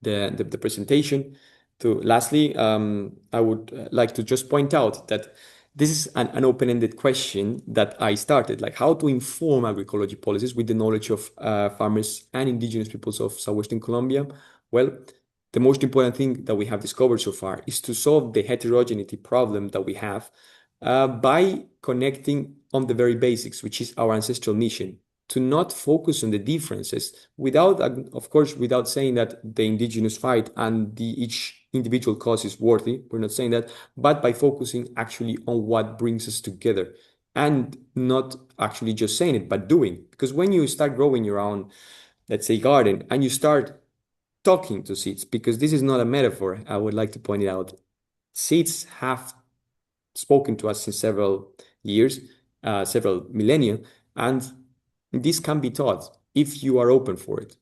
the presentation. Lastly, I would like to just point out that this is an open-ended question that I started, like how to inform agroecology policies with the knowledge of farmers and indigenous peoples of Southwestern Colombia. Well, the most important thing that we have discovered so far is to solve the heterogeneity problem that we have by connecting on the very basics, which is our ancestral mission, to not focus on the differences without, of course, without saying that the indigenous fight and each individual cause is worthy. We're not saying that, but by focusing actually on what brings us together and not actually just saying it, but doing. Because when you start growing your own, let's say, garden, and you start talking to seeds, because this is not a metaphor, I would like to point it out. Seeds have spoken to us in several years, several millennia, and this can be taught if you are open for it.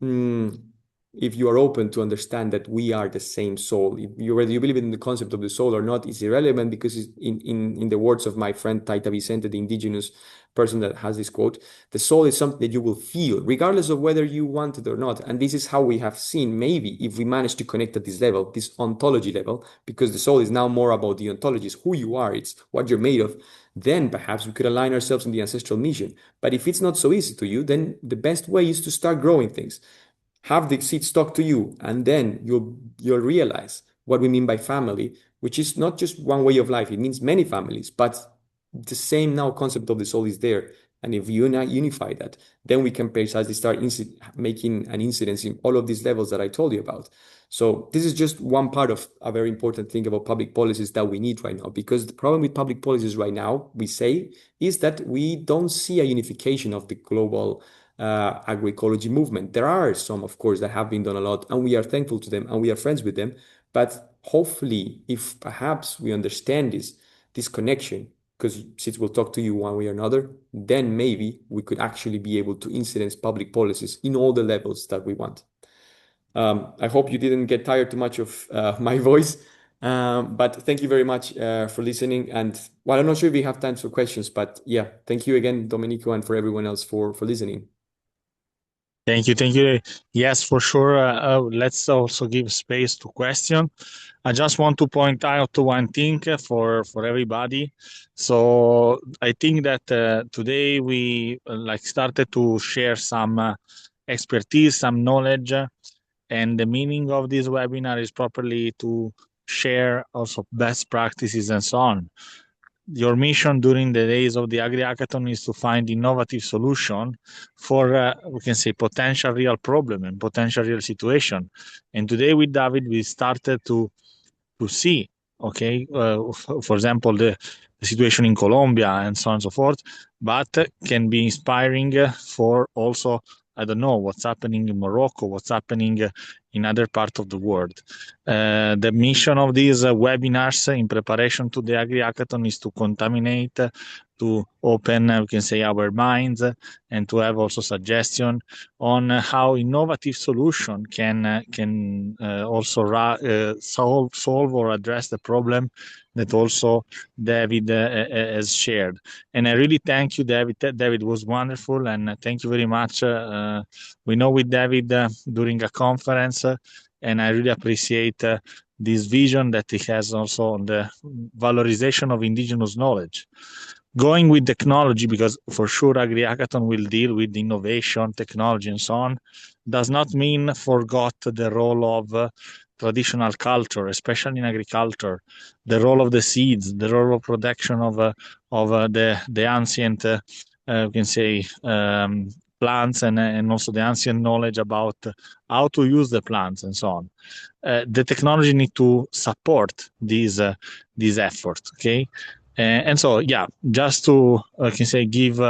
if you are open to understand that we are the same soul. Whether you believe in the concept of the soul or not is irrelevant, because in the words of my friend Taita Vicente, the indigenous person that has this quote, the soul is something that you will feel regardless of whether you want it or not. And this is how we have seen, maybe if we manage to connect at this level, this ontology level, because the soul is now more about the ontology, it's who you are, it's what you're made of, then perhaps we could align ourselves in the ancestral mission. But if it's not so easy to you, then the best way is to start growing things. Have the seeds talk to you, and then you'll realize what we mean by family, which is not just one way of life. It means many families, but the same now concept of the soul is there. And if you unify that, then we can precisely start making an incidence in all of these levels that I told you about. So this is just one part of a very important thing about public policies that we need right now, because the problem with public policies right now, we say, is that we don't see a unification of the global agroecology movement. There are some, of course, that have been done a lot, and we are thankful to them and we are friends with them. But hopefully, if perhaps we understand this connection, because since we'll talk to you one way or another, then maybe we could actually be able to influence public policies in all the levels that we want. I hope you didn't get tired too much of my voice, but thank you very much for listening. And well, I'm not sure if we have time for questions, but yeah, thank you again, Domenico, and for everyone else for listening. Thank you, thank you. Yes, for sure. Let's also give space to question. I just want to point out one thing for everybody. So I think that today we started to share some expertise, some knowledge, and the meaning of this webinar is properly to share also best practices and so on. Your mission during the days of the AgriHackathon is to find innovative solution for, we can say, potential real problem and potential real situation. And today with David, we started to see, okay, for example, the situation in Colombia and so on and so forth, but can be inspiring for also, I don't know, what's happening in Morocco, what's happening in other parts of the world. The mission of these webinars in preparation to the AgriHackathon is to contaminate, to open, we can say, our minds, and to have also suggestion on how innovative solution can also solve or address the problem that also David has shared. And I really thank you, David. David was wonderful, and thank you very much. We know with David during a conference, and I really appreciate this vision that he has also on the valorization of indigenous knowledge. Going with technology, because for sure AgriHackathon will deal with innovation, technology, and so on, does not mean forgot the role of traditional culture, especially in agriculture, the role of the seeds, the role of protection of the ancient, we can say, plants, and also the ancient knowledge about how to use the plants and so on. The technology need to support these efforts, okay? And so, yeah, just to, I can say, give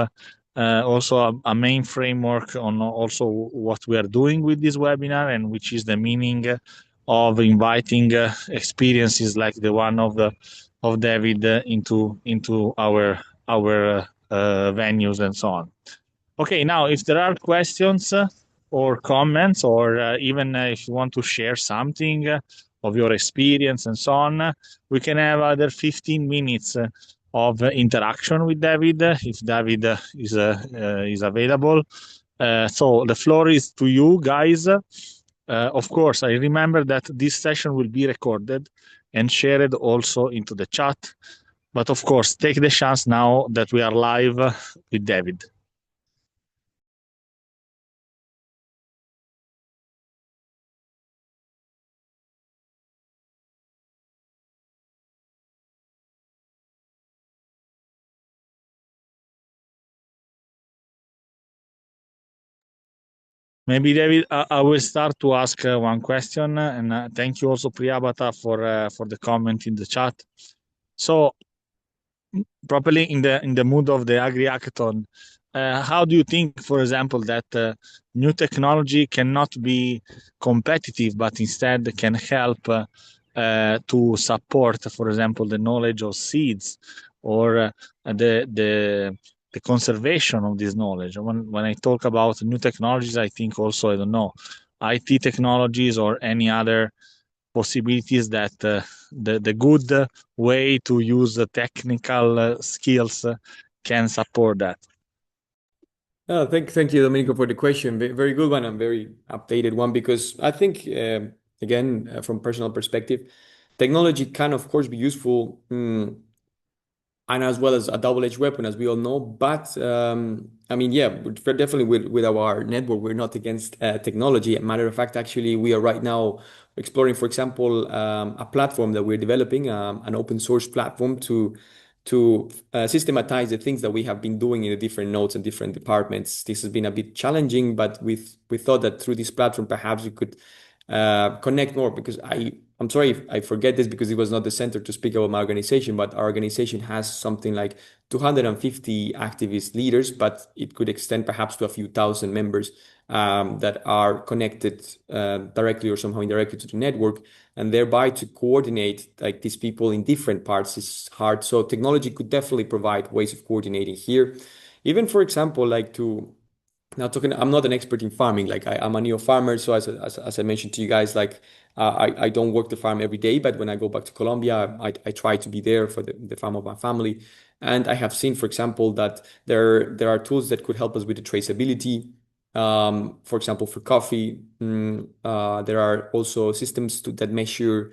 also a main framework on also what we are doing with this webinar, and which is the meaning of inviting experiences like the one of David into our venues and so on. Okay, now if there are questions or comments, or even if you want to share something of your experience and so on, we can have other 15 minutes of interaction with David, if David is available. So the floor is to you guys. Of course, I remember that this session will be recorded and shared also into the chat. But of course, take the chance now that we are live with David. Maybe, David, I will start to ask one question, and thank you also, Priyabata, for the comment in the chat. So, properly in the mood of the AgriHackathon, how do you think, for example, that new technology cannot be competitive, but instead can help to support, for example, the knowledge of seeds, or the the conservation of this knowledge. When I talk about new technologies, I think also, I don't know, IT technologies or any other possibilities that the good way to use the technical skills can support that. Oh, thank you, Domenico, for the question. Very good one and very updated one, because I think, again, from personal perspective, technology can, of course, be useful, and as well as a double-edged weapon, as we all know. But I mean, yeah, we're definitely with our network, we're not against technology. Matter of fact, actually, we are right now exploring, for example, a platform that we're developing, an open source platform to systematize the things that we have been doing in the different nodes and different departments. This has been a bit challenging, but we thought that through this platform, perhaps we could connect more, because I'm sorry if I forget this, because it was not the center to speak about my organization, but our organization has something like 250 activist leaders, but it could extend perhaps to a few thousand members that are connected directly or somehow indirectly to the network, and thereby to coordinate like these people in different parts is hard. So technology could definitely provide ways of coordinating here. Even, for example, like to now talking, I'm not an expert in farming. Like I'm a neo farmer, so as I mentioned to you guys, like I don't work the farm every day, but when I go back to Colombia, I try to be there for the farm of my family. And I have seen, for example, that there are tools that could help us with the traceability. For example, for coffee, there are also systems that measure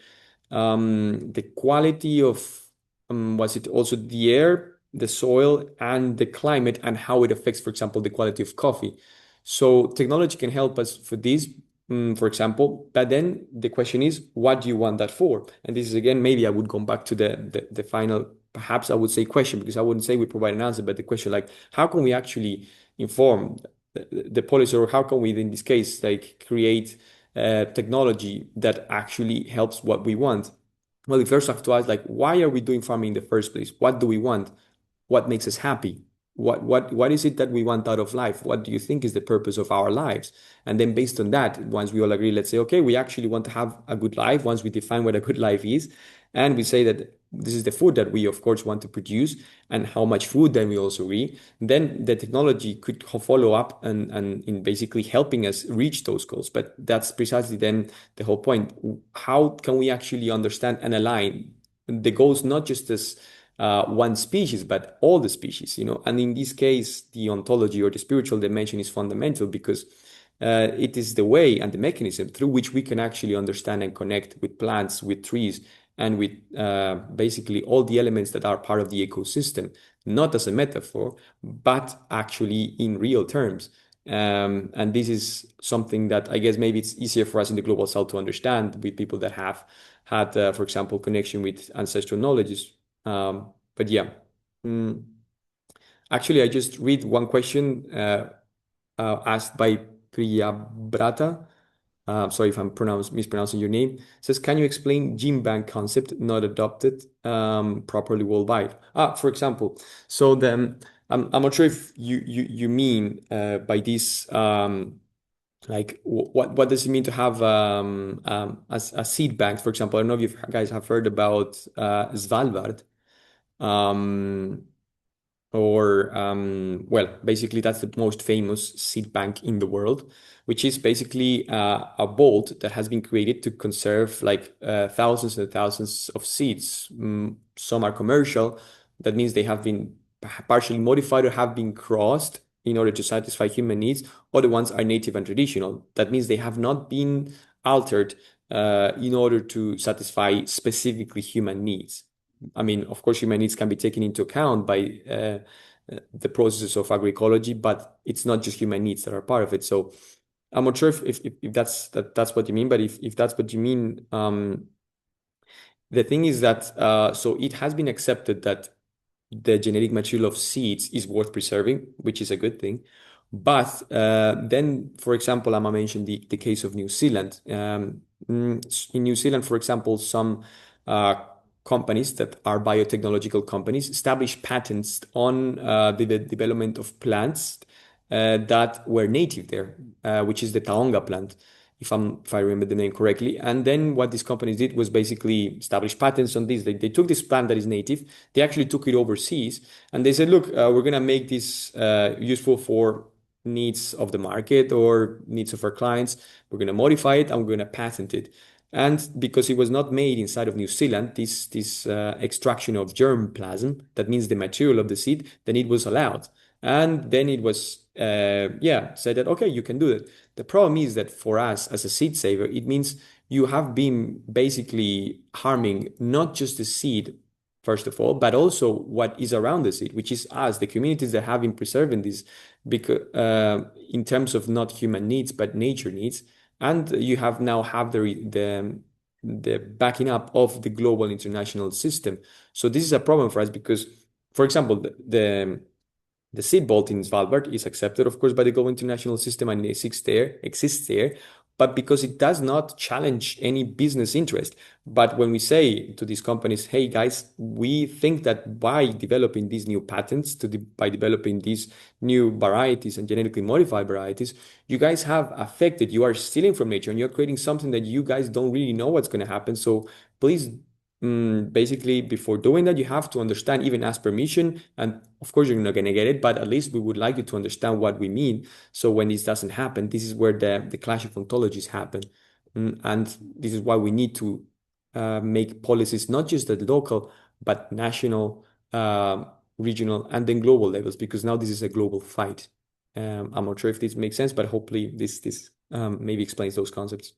the quality of was it also the air, the soil, and the climate, and how it affects, for example, the quality of coffee. So technology can help us for this, for example. But then the question is, what do you want that for? And this is, again, maybe I would go back to the final, perhaps I would say, question, because I wouldn't say we provide an answer, but the question, like, how can we actually inform the policy, or how can we, in this case, like, create technology that actually helps what we want? Well, we first have to ask, like, why are we doing farming in the first place? What do we want? What makes us happy? What is it that we want out of life? What do you think is the purpose of our lives? And then based on that, once we all agree, let's say, okay, we actually want to have a good life. Once we define what a good life is, and we say that this is the food that we, of course, want to produce, and how much food, then we also agree, then the technology could follow up and in basically helping us reach those goals. But that's precisely then the whole point. How can we actually understand and align the goals, not just as one species, but all the species, you know? And in this case, the ontology or the spiritual dimension is fundamental, because it is the way and the mechanism through which we can actually understand and connect with plants, with trees, and with basically all the elements that are part of the ecosystem, not as a metaphor, but actually in real terms. And this is something that I guess maybe it's easier for us in the global south to understand, with people that have had, for example, connection with ancestral knowledges. But yeah, actually, I just read one question asked by Priyabrata. Sorry if I'm mispronouncing your name. It says, can you explain gene bank concept not adopted properly worldwide? For example, so then I'm not sure if you mean by this like what does it mean to have a seed bank, for example. I don't know if you guys have heard about Svalbard. Um, well, basically that's the most famous seed bank in the world, which is basically a vault that has been created to conserve like thousands and thousands of seeds. Some are commercial. That means they have been partially modified or have been crossed in order to satisfy human needs. Other ones are native and traditional. That means they have not been altered in order to satisfy specifically human needs. I mean, of course, human needs can be taken into account by the processes of agroecology, but it's not just human needs that are part of it. So I'm not sure if that's what you mean, but if that's what you mean, the thing is that so it has been accepted that the genetic material of seeds is worth preserving, which is a good thing. But then, for example, I'm going to mention the case of New Zealand. In New Zealand, for example, some companies that are biotechnological companies establish patents on the development of plants that were native there, which is the taonga plant. if I remember the name correctly. And then what these companies did was basically establish patents on this. They took this plant that is native, they actually took it overseas, and they said, look, we're going to make this useful for needs of the market or needs of our clients. We're going to modify it and we're going to patent it. And because it was not made inside of New Zealand, this extraction of germplasm, that means the material of the seed, then it was allowed. And then it was, said that, okay, you can do it. The problem is that for us as a seed saver, it means you have been basically harming not just the seed, first of all, but also what is around the seed, which is us, the communities that have been preserving this, because in terms of not human needs, but nature needs. And you have now have the backing up of the global international system. So this is a problem for us because, for example, the seed vault in Svalbard is accepted, of course, by the global international system and it exists there, but because it does not challenge any business interest. But when we say to these companies, hey guys, we think that by developing these new patents, by developing these new varieties and genetically modified varieties, you guys have affected, you are stealing from nature and you're creating something that you guys don't really know what's going to happen. So please, basically, before doing that, you have to understand, even ask permission. And of course, you're not going to get it, but at least we would like you to understand what we mean. So when this doesn't happen, this is where the clash of ontologies happen. And this is why we need to make policies, not just at local, but national, regional, and then global levels, because now this is a global fight. I'm not sure if this makes sense, but hopefully this maybe explains those concepts.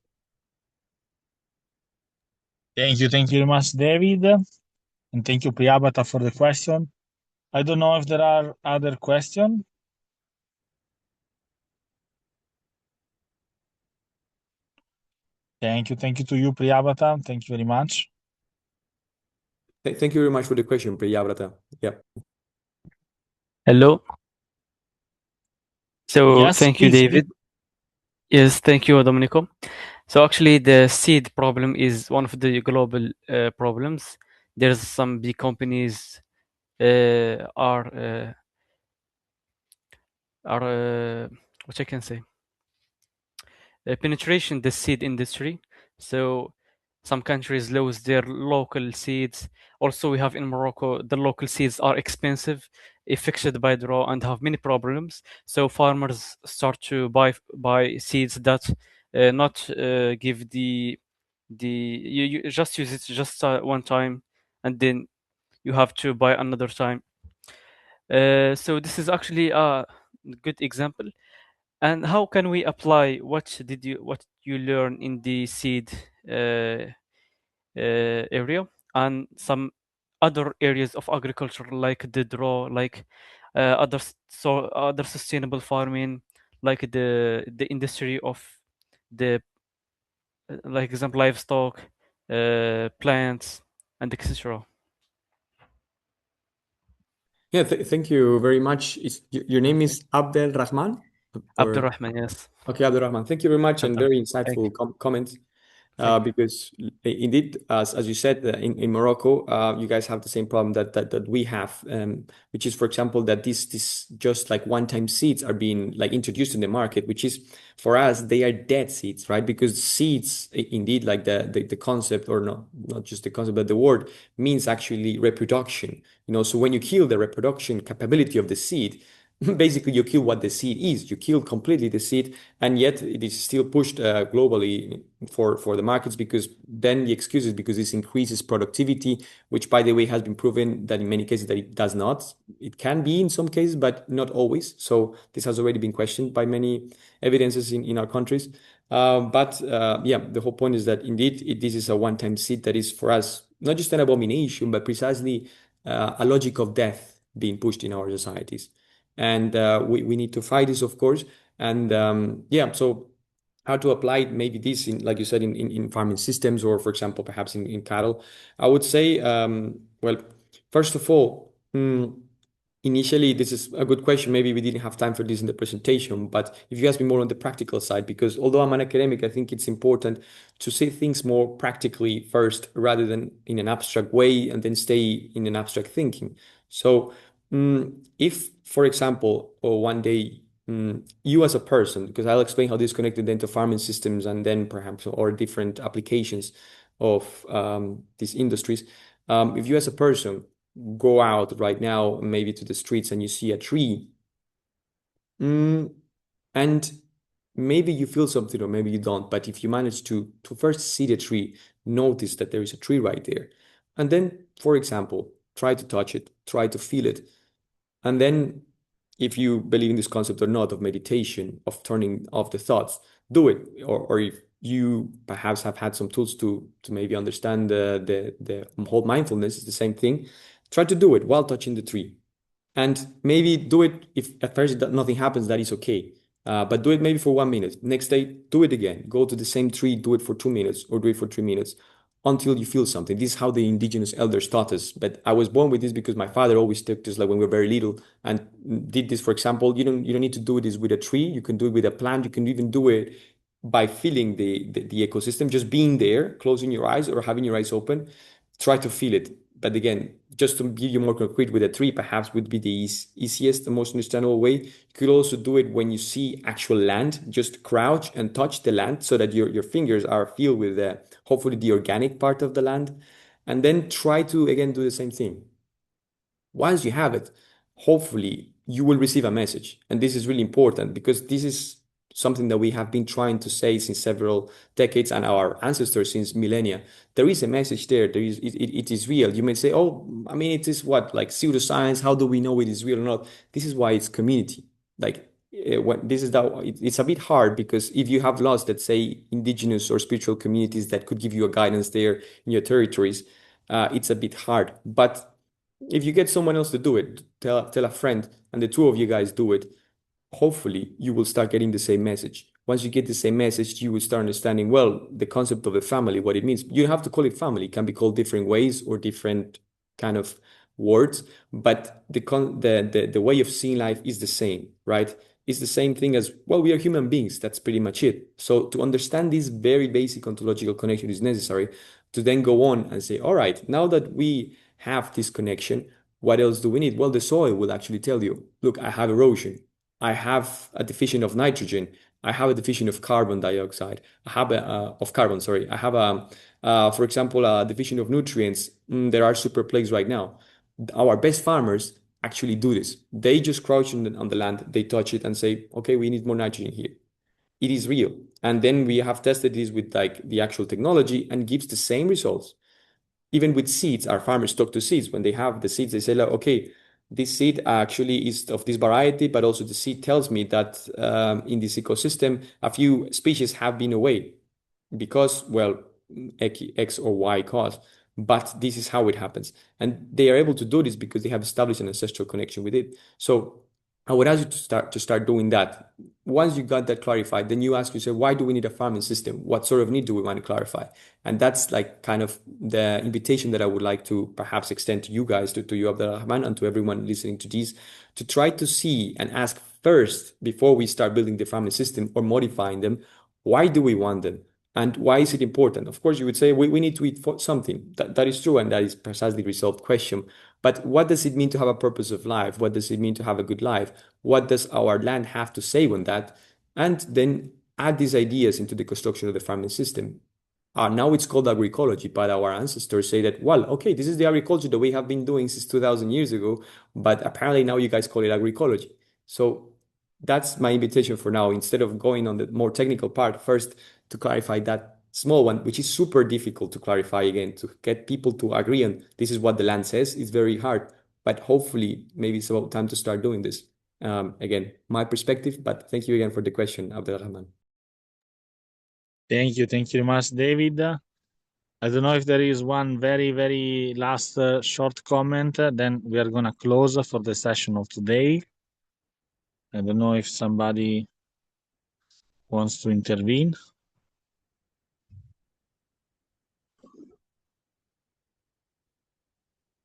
Thank you very much, David. And thank you, Priyabata, for the question. I don't know if there are other questions. Thank you to you, Priyabata. Thank you very much. Thank you very much for the question, Priyavrata. Yeah. Hello. So Yes, thank you, please. David. Yes, thank you, Domenico. So actually, the seed problem is one of the global problems. There's some big companies are what I can say, penetration the seed industry. So some countries lose their local seeds. Also, we have in Morocco, the local seeds are expensive, affected by drought, and have many problems. So farmers start to buy seeds that not give you just use it just one time, and then you have to buy another time. So this is actually a good example. And how can we apply what you learn in the seed area and some other areas of agriculture, like the draw, like other sustainable farming, like the industry of the like example livestock, plants, and etc. Yeah, thank you very much. Your name is Abdel Rahman? Abdurrahman, yes. Okay, Abdel Rahman. Thank you very much and very Thank insightful comments. Thank you. Because indeed, as you said, in Morocco, you guys have the same problem that we have, which is, for example, that this just like one-time seeds are being like introduced in the market, which is for us they are dead seeds, right? Because seeds, indeed, like the concept, or not just the concept, but the word means actually reproduction. So when you kill the reproduction capability of the seed, basically you kill what the seed is. You kill completely the seed, and yet it is still pushed globally for the markets, because then the excuse is because this increases productivity, which, by the way, has been proven that in many cases that it does not. It can be in some cases, but not always. So this has already been questioned by many evidences in our countries. The whole point is that indeed this is a one-time seed that is for us not just an abomination, but precisely a logic of death being pushed in our societies. And we need to fight this, of course. And so how to apply maybe this in, like you said, in farming systems, or for example, perhaps in cattle. I would say, well, first of all, initially, this is a good question. Maybe we didn't have time for this in the presentation, but if you ask me more on the practical side, because although I'm an academic, I think it's important to see things more practically first, rather than in an abstract way and then stay in an abstract thinking. So if, for example, or one day you as a person, because I'll explain how this connected then to farming systems and then perhaps or different applications of these industries. If you as a person go out right now, maybe to the streets and you see a tree, and maybe you feel something or maybe you don't, but if you manage to first see the tree, notice that there is a tree right there, and then, for example, try to touch it, try to feel it, and then, if you believe in this concept or not of meditation, of turning off the thoughts, do it. Or if you perhaps have had some tools to maybe understand the whole mindfulness, is the same thing. Try to do it while touching the tree. And maybe do it if at first nothing happens, that is okay. But do it maybe for 1 minute. Next day, do it again. Go to the same tree, do it for 2 minutes or do it for 3 minutes until you feel something. This is how the indigenous elders taught us. But I was born with this because my father always took us like when we were very little and did this. For example, you don't need to do this with a tree. You can do it with a plant. You can even do it by feeling the ecosystem, just being there, closing your eyes or having your eyes open. Try to feel it. But again, just to give you more concrete with a tree, perhaps would be the easiest, the most understandable way. You could also do it when you see actual land, just crouch and touch the land so that your fingers are filled with hopefully the organic part of the land. And then try to again do the same thing. Once you have it, hopefully you will receive a message. And this is really important because this is something that we have been trying to say since several decades and our ancestors since millennia. There is a message there. It is real. You may say, oh, I mean, it is what, like pseudoscience. How do we know it is real or not? This is why it's community. Like when this is that it's a bit hard because if you have lost, let's say, indigenous or spiritual communities that could give you a guidance there in your territories, it's a bit hard. But if you get someone else to do it, tell a friend, and the two of you guys do it, hopefully you will start getting the same message. Once you get the same message, you will start understanding, well, the concept of a family, what it means. You don't have to call it family. It can be called different ways or different kind of words, but the way of seeing life is the same, right? It's the same thing as, well, we are human beings. That's pretty much it. So to understand this very basic ontological connection is necessary to then go on and say, all right, now that we have this connection, what else do we need? Well, the soil will actually tell you, look, I have erosion. I have a deficient of nitrogen. I have a deficient of carbon dioxide. I have of carbon, sorry. I have for example, a deficient of nutrients. There are super plagues right now. Our best farmers actually do this. They just crouch on the land, they touch it and say, okay, we need more nitrogen here. It is real. And then we have tested this with like the actual technology and gives the same results. Even with seeds, our farmers talk to seeds. When they have the seeds, they say, like, okay, this seed actually is of this variety, but also the seed tells me that in this ecosystem, a few species have been away because, well, X or Y cause. But this is how it happens. And they are able to do this because they have established an ancestral connection with it. So I would ask you to start doing that. Once you got that clarified, then you ask yourself, why do we need a farming system? What sort of need do we want to clarify? And that's like kind of the invitation that I would like to perhaps extend to you guys, to you, Abdelrahman, and to everyone listening to this, to try to see and ask first, before we start building the farming system or modifying them, why do we want them? And why is it important? Of course, you would say we need to eat something. That is true, and that is precisely the resolved question. But what does it mean to have a purpose of life? What does it mean to have a good life? What does our land have to say on that? And then add these ideas into the construction of the farming system. Now it's called agroecology, but our ancestors say that, well, okay, this is the agriculture that we have been doing since 2000 years ago, but apparently now you guys call it agroecology. So that's my invitation for now. Instead of going on the more technical part, first to clarify that small one, which is super difficult to clarify again, to get people to agree on this is what the land says, is very hard. But hopefully, maybe it's about time to start doing this. Again, my perspective, but thank you again for the question, Abdelrahman. Thank you very much, David. I don't know if there is one very, very last short comment, then we are going to close for the session of today. I don't know if somebody wants to intervene.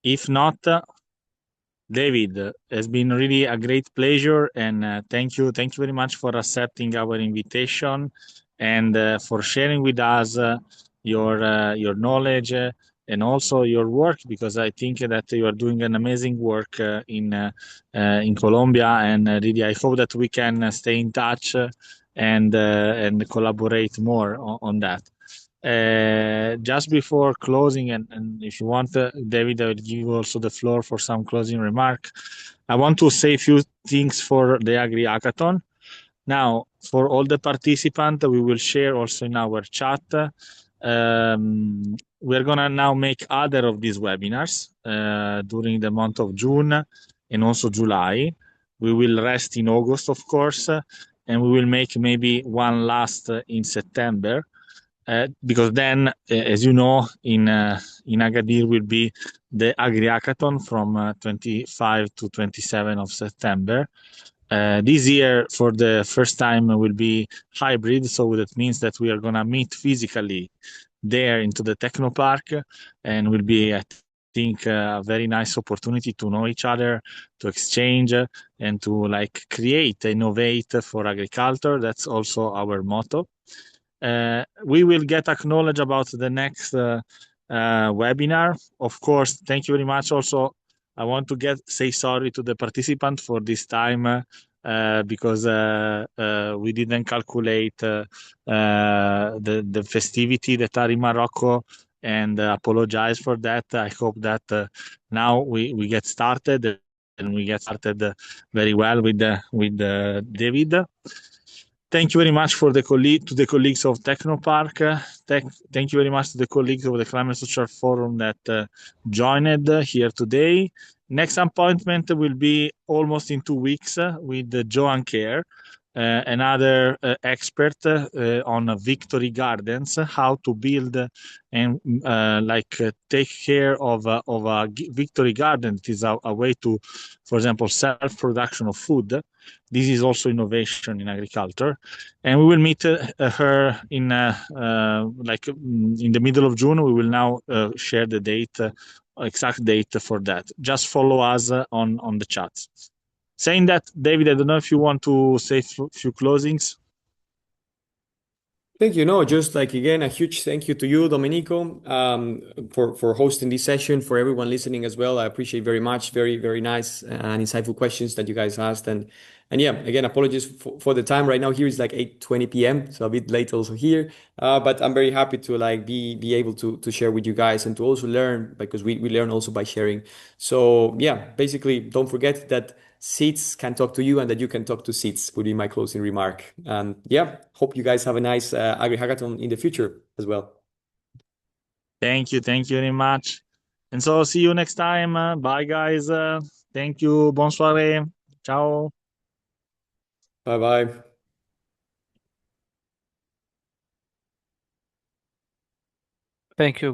If not, David, it's been really a great pleasure, and thank you very much for accepting our invitation and for sharing with us your knowledge, and also your work, because I think that you are doing an amazing work in Colombia, and really I hope that we can stay in touch and collaborate more on that. Just before closing, and if you want, David, I will give you also the floor for some closing remark. I want to say a few things for the AgriHackathon. Now, for all the participants, we will share also in our chat. We're gonna now make other of these webinars during the month of June and also July. We will rest in August, of course, and we will make maybe one last in September. Because then, as you know, in Agadir will be the AgriHackathon from 25 to 27 of September. This year, for the first time, will be hybrid, so that means that we are gonna meet physically there into the Technopark, and will be, I think, a very nice opportunity to know each other, to exchange, and to like create, innovate for agriculture. That's also our motto. We will get acknowledged about the next webinar. Of course, thank you very much. Also, I want to say sorry to the participant for this time because we didn't calculate the festivity that are in Morocco, and apologize for that. I hope that now we get started, and we get started very well with David. Thank you very much to the colleagues of Technopark. Thank you very much to the colleagues of the Climate Social Forum that joined here today. Next appointment will be almost in 2 weeks with Joan Kerr, another expert on Victory Gardens, how to build and take care of a Victory Garden. It is a way to, for example, self-production of food. This is also innovation in agriculture, and we will meet her in in the middle of June. We will now share the date, exact date for that. Just follow us on the chat. Saying that, David, I don't know if you want to say a few closings. Thank you. No, just like again, a huge thank you to you, Domenico, for hosting this session, for everyone listening as well. I appreciate very much. Very, very nice and insightful questions that you guys asked. And yeah, again, apologies for the time. Right now here is like 8:20 p.m., so a bit late also here. But I'm very happy to like be able to share with you guys and to also learn, because we learn also by sharing. So yeah, basically, don't forget that seeds can talk to you and that you can talk to seeds would be my closing remark. And yeah, hope you guys have a nice AgriHackathon in the future as well. Thank you very much. And so see you next time. Bye, guys. Thank you. Bonsoir. Ciao. Bye bye. Thank you.